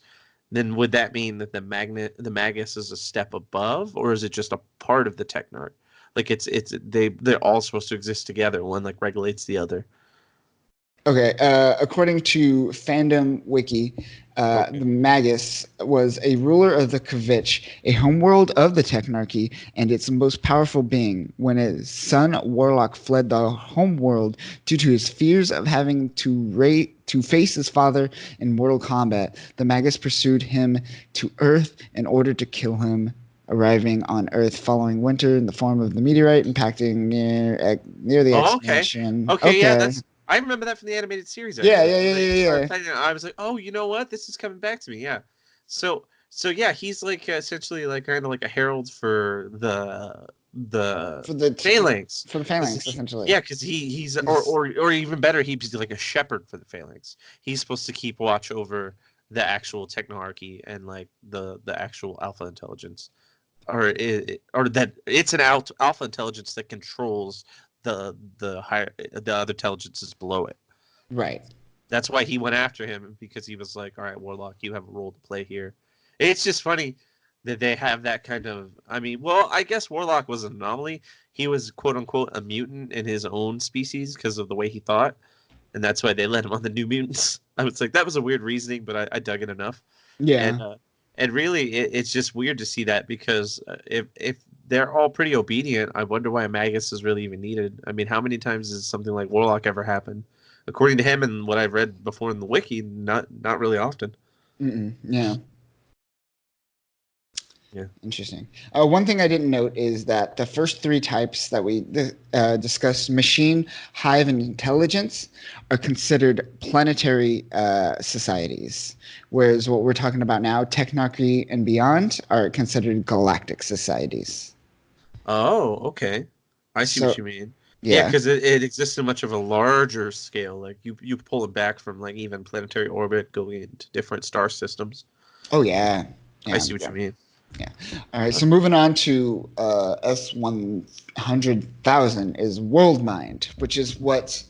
then would that mean that the Magus is a step above, or is it just a part of the Technarch? Like they're all supposed to exist together. One regulates the other. Okay. According to Fandom Wiki, the Magus was a ruler of the Kvitch, a homeworld of the Technarchy, and its most powerful being. When his son Warlock fled the homeworld due to his fears of having to face his father in mortal combat, the Magus pursued him to Earth in order to kill him, arriving on Earth following winter in the form of the meteorite impacting near the expansion. Okay, yeah, I remember that from the animated series. Actually. Yeah. I was like, oh, you know what? This is coming back to me. Yeah. So yeah, he's essentially kind of like a herald for the phalanx. For the phalanx, essentially. Yeah, because he's or even better, he's like a shepherd for the phalanx. He's supposed to keep watch over the actual technarchy and the actual alpha intelligence. Or that it's an alpha intelligence that controls the other intelligences below it. Right. That's why he went after him, because he was like, all right, Warlock, you have a role to play here. It's just funny that they have that kind of. I mean, well, I guess Warlock was an anomaly. He was quote unquote a mutant in his own species because of the way he thought, and that's why they let him on the New Mutants. I was like, that was a weird reasoning, but I dug it enough. Yeah. And really, it's just weird to see that, because if they're all pretty obedient, I wonder why a Magus is really even needed. I mean, how many times has something like Warlock ever happened? According to him and what I've read before in the wiki, not really often. Yeah. Yeah. Interesting. One thing I didn't note is that the first three types that we discussed, machine, hive, and intelligence, are considered planetary societies, whereas what we're talking about now, technarchy and beyond, are considered galactic societies. Oh, okay. I see what you mean. Yeah, because it exists in much of a larger scale. Like you pull it back from even planetary orbit, going into different star systems. Oh yeah. I see what you mean. Yeah. All right. So moving on to S-100,000 is World Mind, which is what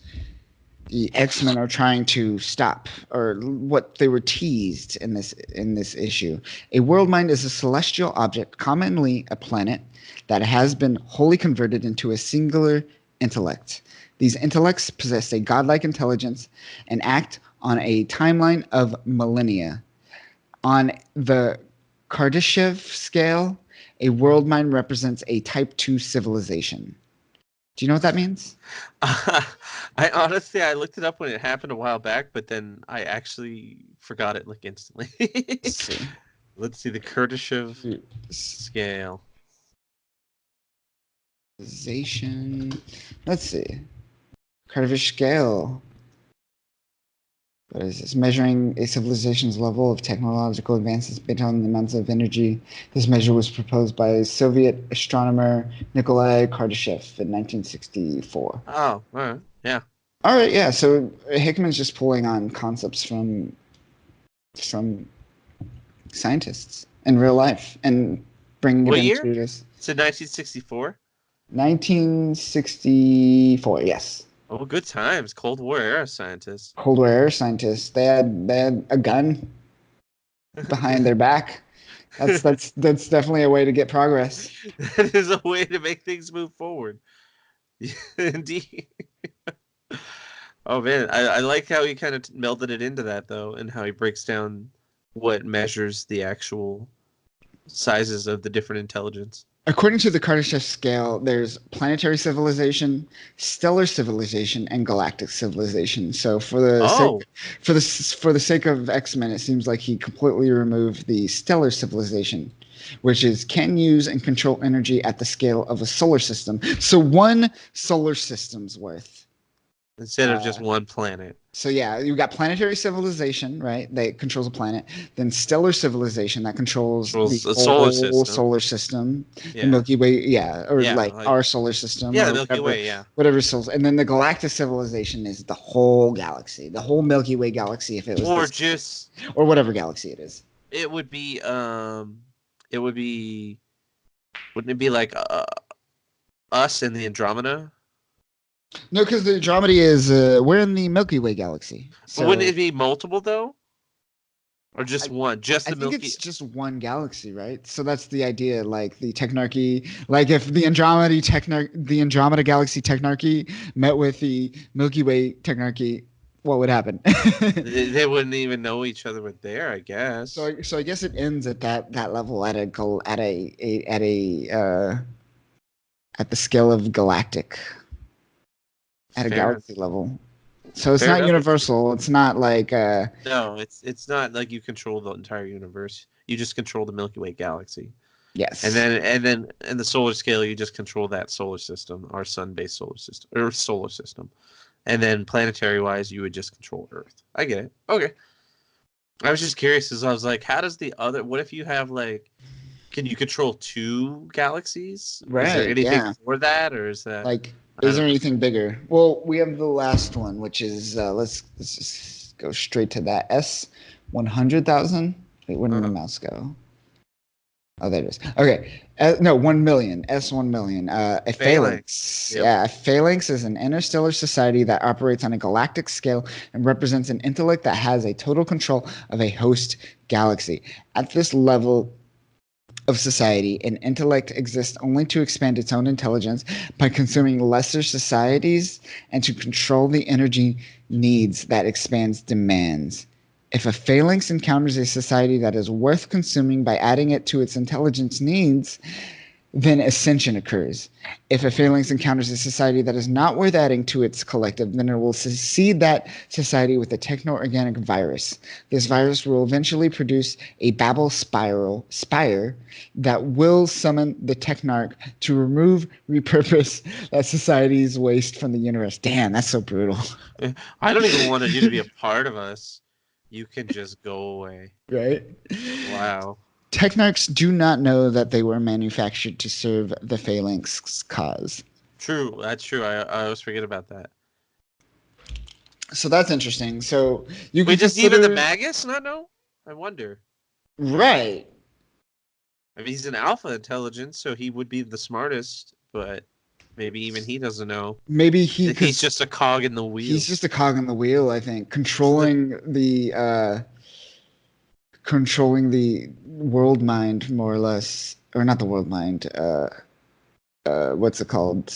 the X-Men are trying to stop, or what they were teased in this issue. A world mind is a celestial object, commonly a planet, that has been wholly converted into a singular intellect. These intellects possess a godlike intelligence and act on a timeline of millennia. On the Kardashev scale, a world mind represents a Type 2 civilization. Do you know what that means? I honestly, I looked it up when it happened a while back, but then I actually forgot it like instantly. Let's see. Let's see the Kardashev scale. Civilization. Let's see. Kardashev scale. What is this? Measuring a civilization's level of technological advances based on the amounts of energy. This measure was proposed by Soviet astronomer Nikolai Kardashev in 1964. Oh, all right. Yeah. All right, yeah. So Hickman's just pulling on concepts from scientists in real life and bringing What it year? into this. It's in 1964. 1964, yes. Oh, good times. Cold War era scientists. Cold War era scientists. They had a gun behind their back. That's definitely a way to get progress. That is a way to make things move forward. Indeed. Oh man, I like how he kind of melded it into that though, and how he breaks down what measures the actual sizes of the different intelligence. According to the Kardashev scale, there's planetary civilization, stellar civilization, and galactic civilization. So for the sake of X-Men, it seems like he completely removed the stellar civilization, which is can use and control energy at the scale of a solar system. So one solar system's worth. Instead of just one planet. So yeah, you've got planetary civilization, right? That controls a planet. Then stellar civilization that controls the solar system. Yeah. The Milky Way, or Yeah, like our solar system. Yeah, or the Milky whatever, Way, yeah. Whatever solar. And then the galactic civilization is the whole galaxy, the whole Milky Way galaxy. If it was or whatever galaxy it is. It would be wouldn't it be like us in the Andromeda? No, because the Andromeda is we're in the Milky Way galaxy. So but wouldn't it be multiple though, or just one? Just the Milky. I think it's just one galaxy, right? So that's the idea. Like the Technarchy, like if the Andromeda Galaxy Technarchy met with the Milky Way Technarchy, what would happen? They wouldn't even know each other were there, I guess. So I guess it ends at that level at the scale of galactic. At a galaxy level. So it's not universal. It's not like no, it's not like you control the entire universe. You just control the Milky Way galaxy. Yes. And then in the solar scale you just control that solar system, our sun-based solar system. And then planetary wise you would just control Earth. I get it. Okay. I was just curious because I was like, how does what if you have like can you control two galaxies? Right. Is there anything for that, or is that like is there anything bigger? Well, we have the last one, which is let's just go straight to that S100,000. Wait, where did the mouse go? Oh, there it is. Okay, no, 1 million. S1 million. A phalanx. Yep. Yeah, a phalanx is an interstellar society that operates on a galactic scale and represents an intellect that has a total control of a host galaxy. At this level of society, an intellect exists only to expand its own intelligence by consuming lesser societies and to control the energy needs that expands demands. If a phalanx encounters a society that is worth consuming by adding it to its intelligence needs, then ascension occurs. If a phalanx encounters a society that is not worth adding to its collective, then it will succeed that society with a techno-organic virus. This virus will eventually produce a Babel spire that will summon the Technarch to repurpose that society's waste from the universe. Damn, that's so brutal. I don't even want you to be a part of us. You can just go away. Right? Wow. Technarchs do not know that they were manufactured to serve the phalanx's cause. True, that's true. I always forget about that. So that's interesting. So you could just even the Magus not know? I wonder. Right. I mean, he's an alpha intelligence, so he would be the smartest, but maybe even he doesn't know. Maybe he's just a cog in the wheel. He's just a cog in the wheel, I think, controlling the world mind, more or less, or not the world mind. What's it called?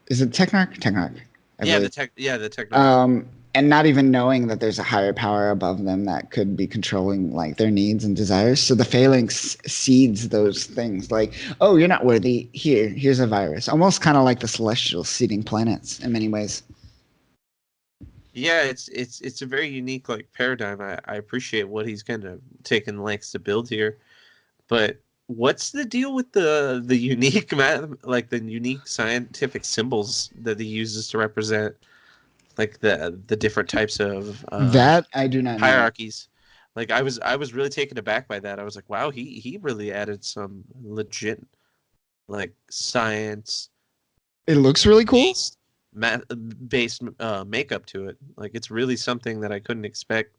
Is it Technarch? Technarch. The Technarch. and not even knowing that there's a higher power above them that could be controlling like their needs and desires. So the phalanx seeds those things like, oh, you're not worthy. Here's a virus. Almost kind of like the celestials seeding planets in many ways. Yeah, it's a very unique like paradigm. I appreciate what he's kind of taken lengths to build here, but what's the deal with the unique like the unique scientific symbols that he uses to represent like the different types of That I do not know. hierarchies? Like I was really taken aback by that. I was like, wow, he really added some legit like science It looks really cool. based math based makeup to it. Like it's really something that I couldn't expect.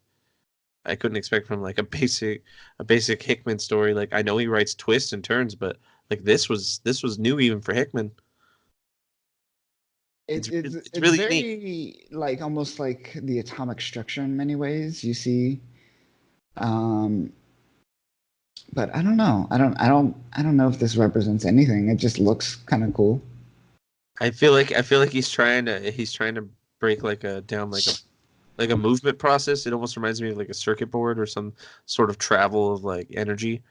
I couldn't expect from like a basic Hickman story. Like I know he writes twists and turns, but like this was new even for Hickman. It's It's really unique. very like almost like the atomic structure in many ways. You see, um, but I don't know. I don't know if this represents anything. It just looks kind of cool. I feel like he's trying to break like a down like a movement process. It almost reminds me of like a circuit board or some sort of travel of like energy.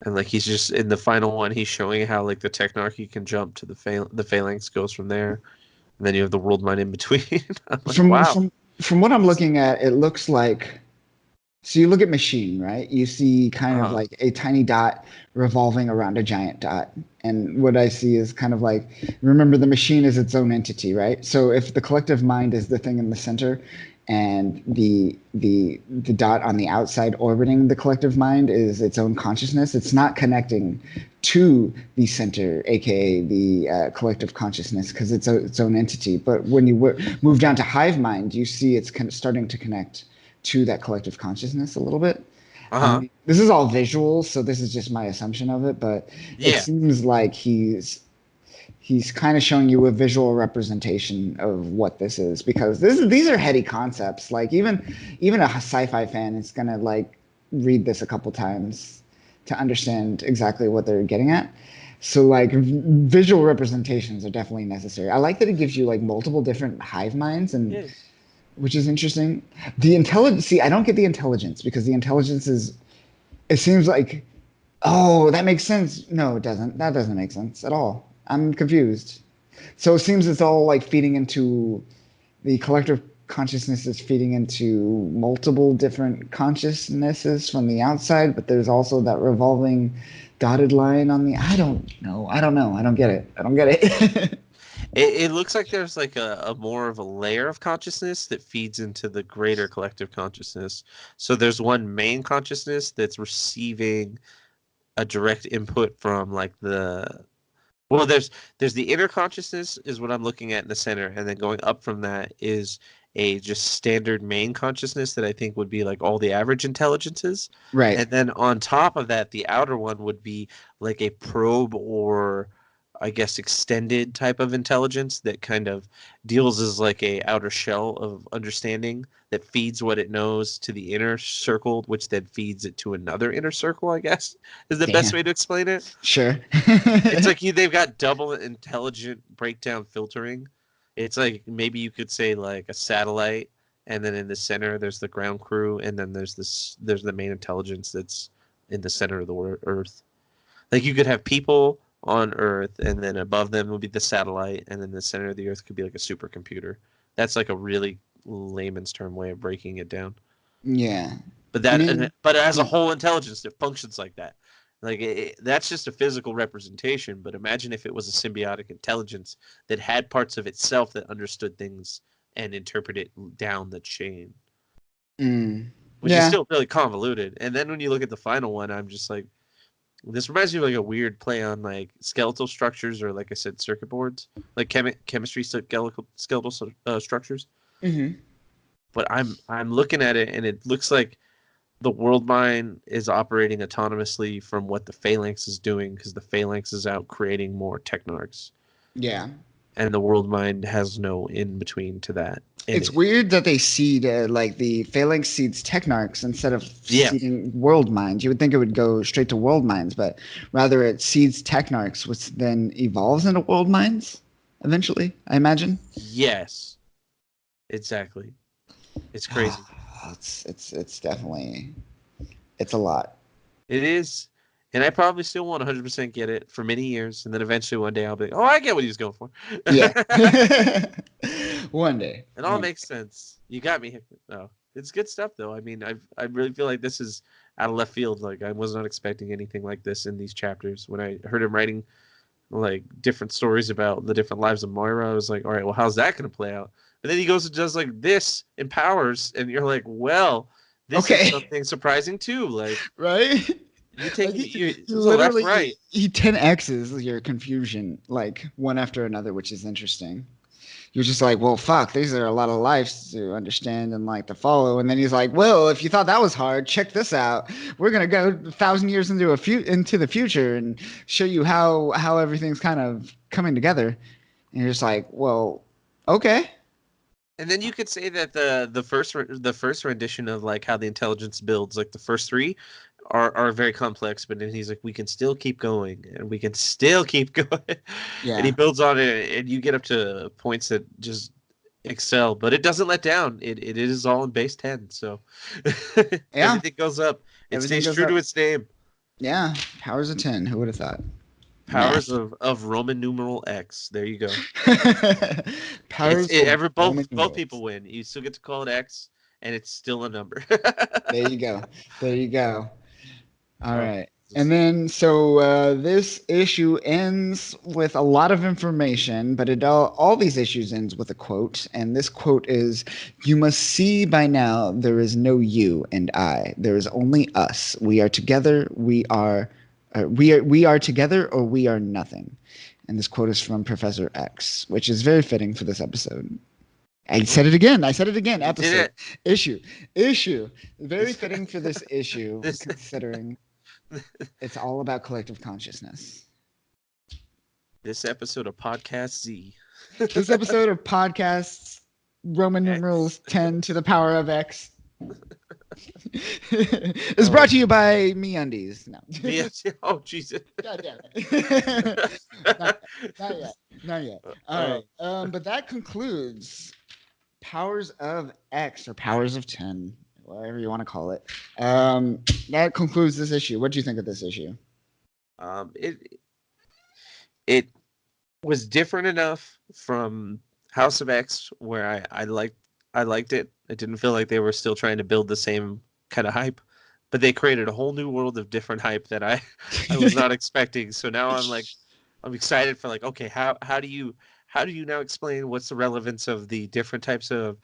And like he's just in the final one, he's showing how like the technarchy can jump to the phalanx goes from there, and then you have the world mind in between. I'm like, From wow. from from what I'm looking at, it looks like so you look at machine, right? You see kind of Uh-huh. like a tiny dot revolving around a giant dot. And what I see is kind of like remember the machine is its own entity, right? So if the collective mind is the thing in the center and the dot on the outside orbiting the collective mind is its own consciousness, it's not connecting to the center, aka the collective consciousness, because it's its own entity. But when you move down to hive mind, you see it's kind of starting to connect to that collective consciousness a little bit. Uh-huh. This is all visual, so this is just my assumption of it, but it Yeah. seems like he's kind of showing you a visual representation of what this is because these are heady concepts. Like even a sci-fi fan is gonna like read this a couple times to understand exactly what they're getting at. So like visual representations are definitely necessary. I like that it gives you like multiple different hive minds and Yeah. which is interesting. The intelligence, see, I don't get the intelligence because the intelligence is, it seems like, oh, that makes sense. No, it doesn't. That doesn't make sense at all. I'm confused. So it seems it's all like feeding into the collective consciousness is feeding into multiple different consciousnesses from the outside, but there's also that revolving dotted line on the, I don't know. I don't know. I don't get it. I don't get it. It looks like there's like a more of a layer of consciousness that feeds into the greater collective consciousness. So there's one main consciousness that's receiving a direct input from like there's the inner consciousness is what I'm looking at in the center, and then going up from that is a just standard main consciousness that I think would be like all the average intelligences. Right. And then on top of that, the outer one would be like a probe or I guess extended type of intelligence that kind of deals as like a outer shell of understanding that feeds what it knows to the inner circle, which then feeds it to another inner circle, I guess is the best Damn. way to explain it. Sure. It's like they've got double intelligent breakdown filtering. It's like maybe you could say like a satellite, and then in the center there's the ground crew, and then there's the main intelligence that's in the center of the Earth. Like you could have people on Earth, and then above them would be the satellite, and then the center of the Earth could be like a supercomputer. That's like a really layman's term way of breaking it down. Yeah. But I that, mean, but as a whole intelligence that functions like that, like that's just a physical representation. But imagine if it was a symbiotic intelligence that had parts of itself that understood things and interpreted down the chain, which is yeah. still really convoluted. And then when you look at the final one, I'm just like, this reminds me of like a weird play on like skeletal structures or like I said, circuit boards, like chemistry skeletal structures. Hmm. But I'm looking at it and it looks like the world mind is operating autonomously from what the phalanx is doing because the phalanx is out creating more technarchs Yeah. and the world mind has no in between to that. And It's weird that they seed like the phalanx seeds technarchs instead of yeah, seeding world minds. You would think it would go straight to world minds, but rather it seeds technarchs, which then evolves into world minds eventually, I imagine. yes, Exactly. It's crazy. It's definitely it's a lot. It is. And I probably still won't 100% get it for many years. And then eventually one day I'll be like, oh, I get what he was going for. Yeah. One day. It all makes sense. You got me, Hickman. No, it's good stuff, though. I mean, I really feel like this is out of left field. Like, I was not expecting anything like this in these chapters. When I heard him writing, like, different stories about the different lives of Moira, I was like, all right, well, how's that going to play out? But then he goes and does, like, this in Powers, and you're like, well, this is something surprising, too. Like, right? You take like you literally left, right. He 10x's your confusion, like, one after another, which is interesting. You're just like, well, fuck, these are a lot of lives to understand and like to follow. And then he's like, well, if you thought that was hard, check this out. We're gonna go 1,000 years into the future and show you how everything's kind of coming together. And you're just like, well, okay. And then you could say that the first rendition of like how the intelligence builds, like the first three, are very complex. But then he's like, we can still keep going, and we can still keep going. Yeah. And he builds on it, and you get up to points that just excel. But it doesn't let down. It is all in base 10. So everything goes up. It stays true to its name. Yeah, powers of 10. Who would have thought? Powers of Roman numeral X. There you go. Powers. Both people win. You still get to call it X, and it's still a number. There you go. All right. And then, so this issue ends with a lot of information, but all these issues ends with a quote. And this quote is, "You must see by now there is no you and I. There is only us. We are together. We are together, or we are nothing." And this quote is from Professor X, which is very fitting for this episode. I said it again. Episode. Issue. Very fitting for this issue, considering it's all about collective consciousness. This episode of Podcast Z. This episode of Podcasts Roman numerals 10 to the power of X. It's brought to you by MeUndies. No. Oh, Jesus. God damn it. Not yet. All right. But that concludes Powers of X, or Powers of 10, whatever you want to call it. That concludes this issue. What do you think of this issue? It was different enough from House of X where I liked it. It didn't feel like they were still trying to build the same kind of hype, but they created a whole new world of different hype that I was not expecting. So now I'm excited for like, okay, how do you now explain what's the relevance of the different types of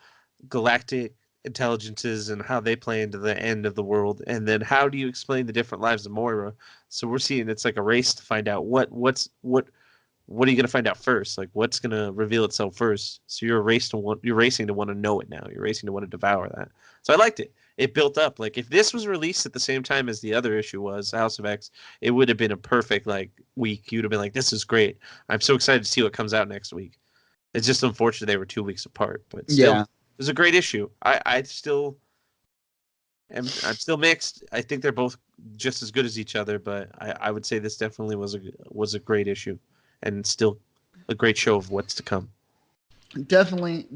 galactic intelligences and how they play into the end of the world, and then how do you explain the different lives of Moira? So we're seeing it's like a race to find out what are you going to find out first? Like, what's going to reveal itself first? So you're racing to want to know it now. You're racing to want to devour that. So I liked it. It built up. Like, if this was released at the same time as the other issue was, House of X, it would have been a perfect like week. You'd have been like, this is great. I'm so excited to see what comes out next week. It's just unfortunate they were 2 weeks apart, but still, it was a great issue. I'm still mixed. I think they're both just as good as each other, but I would say this definitely was a great issue. And still a great show of what's to come. Definitely.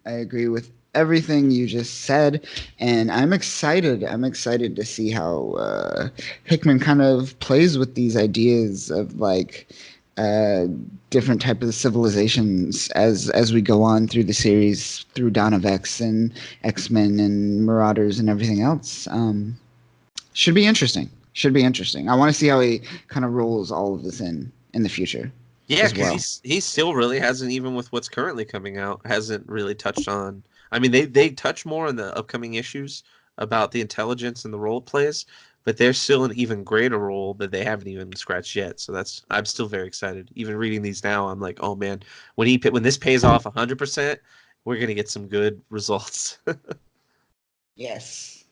I agree with everything you just said. And I'm excited. to see how Hickman kind of plays with these ideas of like different types of civilizations as we go on through the series, through Dawn of X and X-Men and Marauders and everything else. Should be interesting. I want to see how he kind of rolls all of this in the future. Yeah, because he still really hasn't, even with what's currently coming out, hasn't really touched on. I mean, they touch more in the upcoming issues about the intelligence and the role it plays, but there's still an even greater role that they haven't even scratched yet. So I'm still very excited. Even reading these now, I'm like, oh man, when this pays off 100%, we're gonna get some good results. Yes,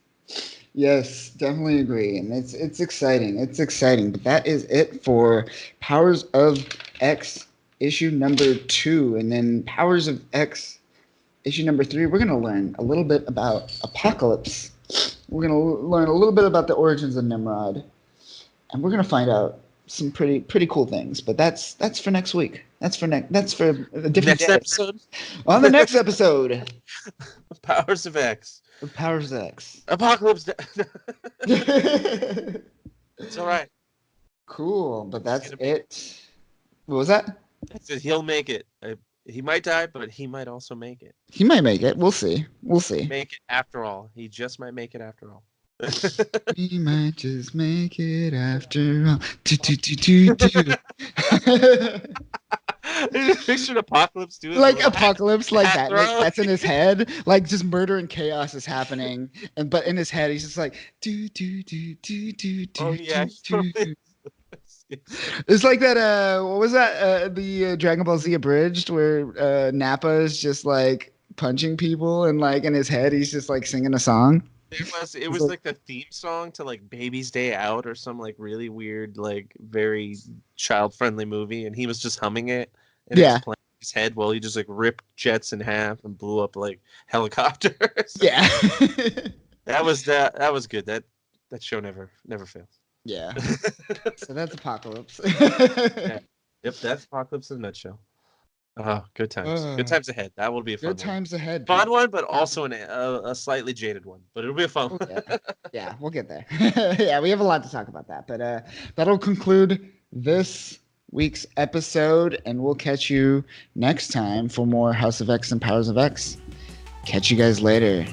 definitely agree, and it's exciting. But that is it for Powers of X issue number 2, and then Powers of X issue number 3. We're gonna learn a little bit about Apocalypse. We're gonna learn a little bit about the origins of Nimrod, and we're gonna find out some pretty cool things. But that's for next week. That's for a different Next day. episode. On the next episode Powers of X. of Powers X. Apocalypse. It's all right. Cool, but that's gonna make it. What was that? I said he'll make it. He might die, but he might also make it. He might make it. We'll see. We'll see. Make it after all. He just might make it after all. We might just make it after all. Do. Picture Apocalypse doing Like the little Apocalypse, like that. after Like, all. that's in his head. Like just murder and chaos is happening, but in his head he's just like do. Oh yeah. Do. It's like that. What was that? The Dragon Ball Z abridged, where Nappa is just like punching people, and like in his head he's just like singing a song. It was like the theme song to like Baby's Day Out or some like really weird, like very child friendly movie, and he was just humming it. And it was playing in his head while he just like ripped jets in half and blew up like helicopters. Yeah. That was good. That show never fails. Yeah. So that's Apocalypse. Yeah. Yep, that's Apocalypse in a nutshell. Oh, good times. Good times ahead. That will be a fun Good times ahead. Fun one, but also a slightly jaded one. But it'll be a fun one. Yeah, we'll get there. Yeah, we have a lot to talk about that. But that'll conclude this week's episode, and we'll catch you next time for more House of X and Powers of X. Catch you guys later.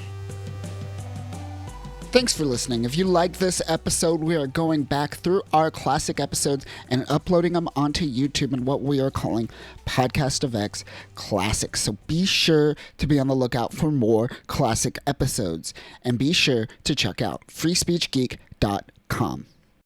Thanks for listening. If you liked this episode, we are going back through our classic episodes and uploading them onto YouTube in what we are calling Podcast of X Classics. So be sure to be on the lookout for more classic episodes. And be sure to check out freespeechgeek.com.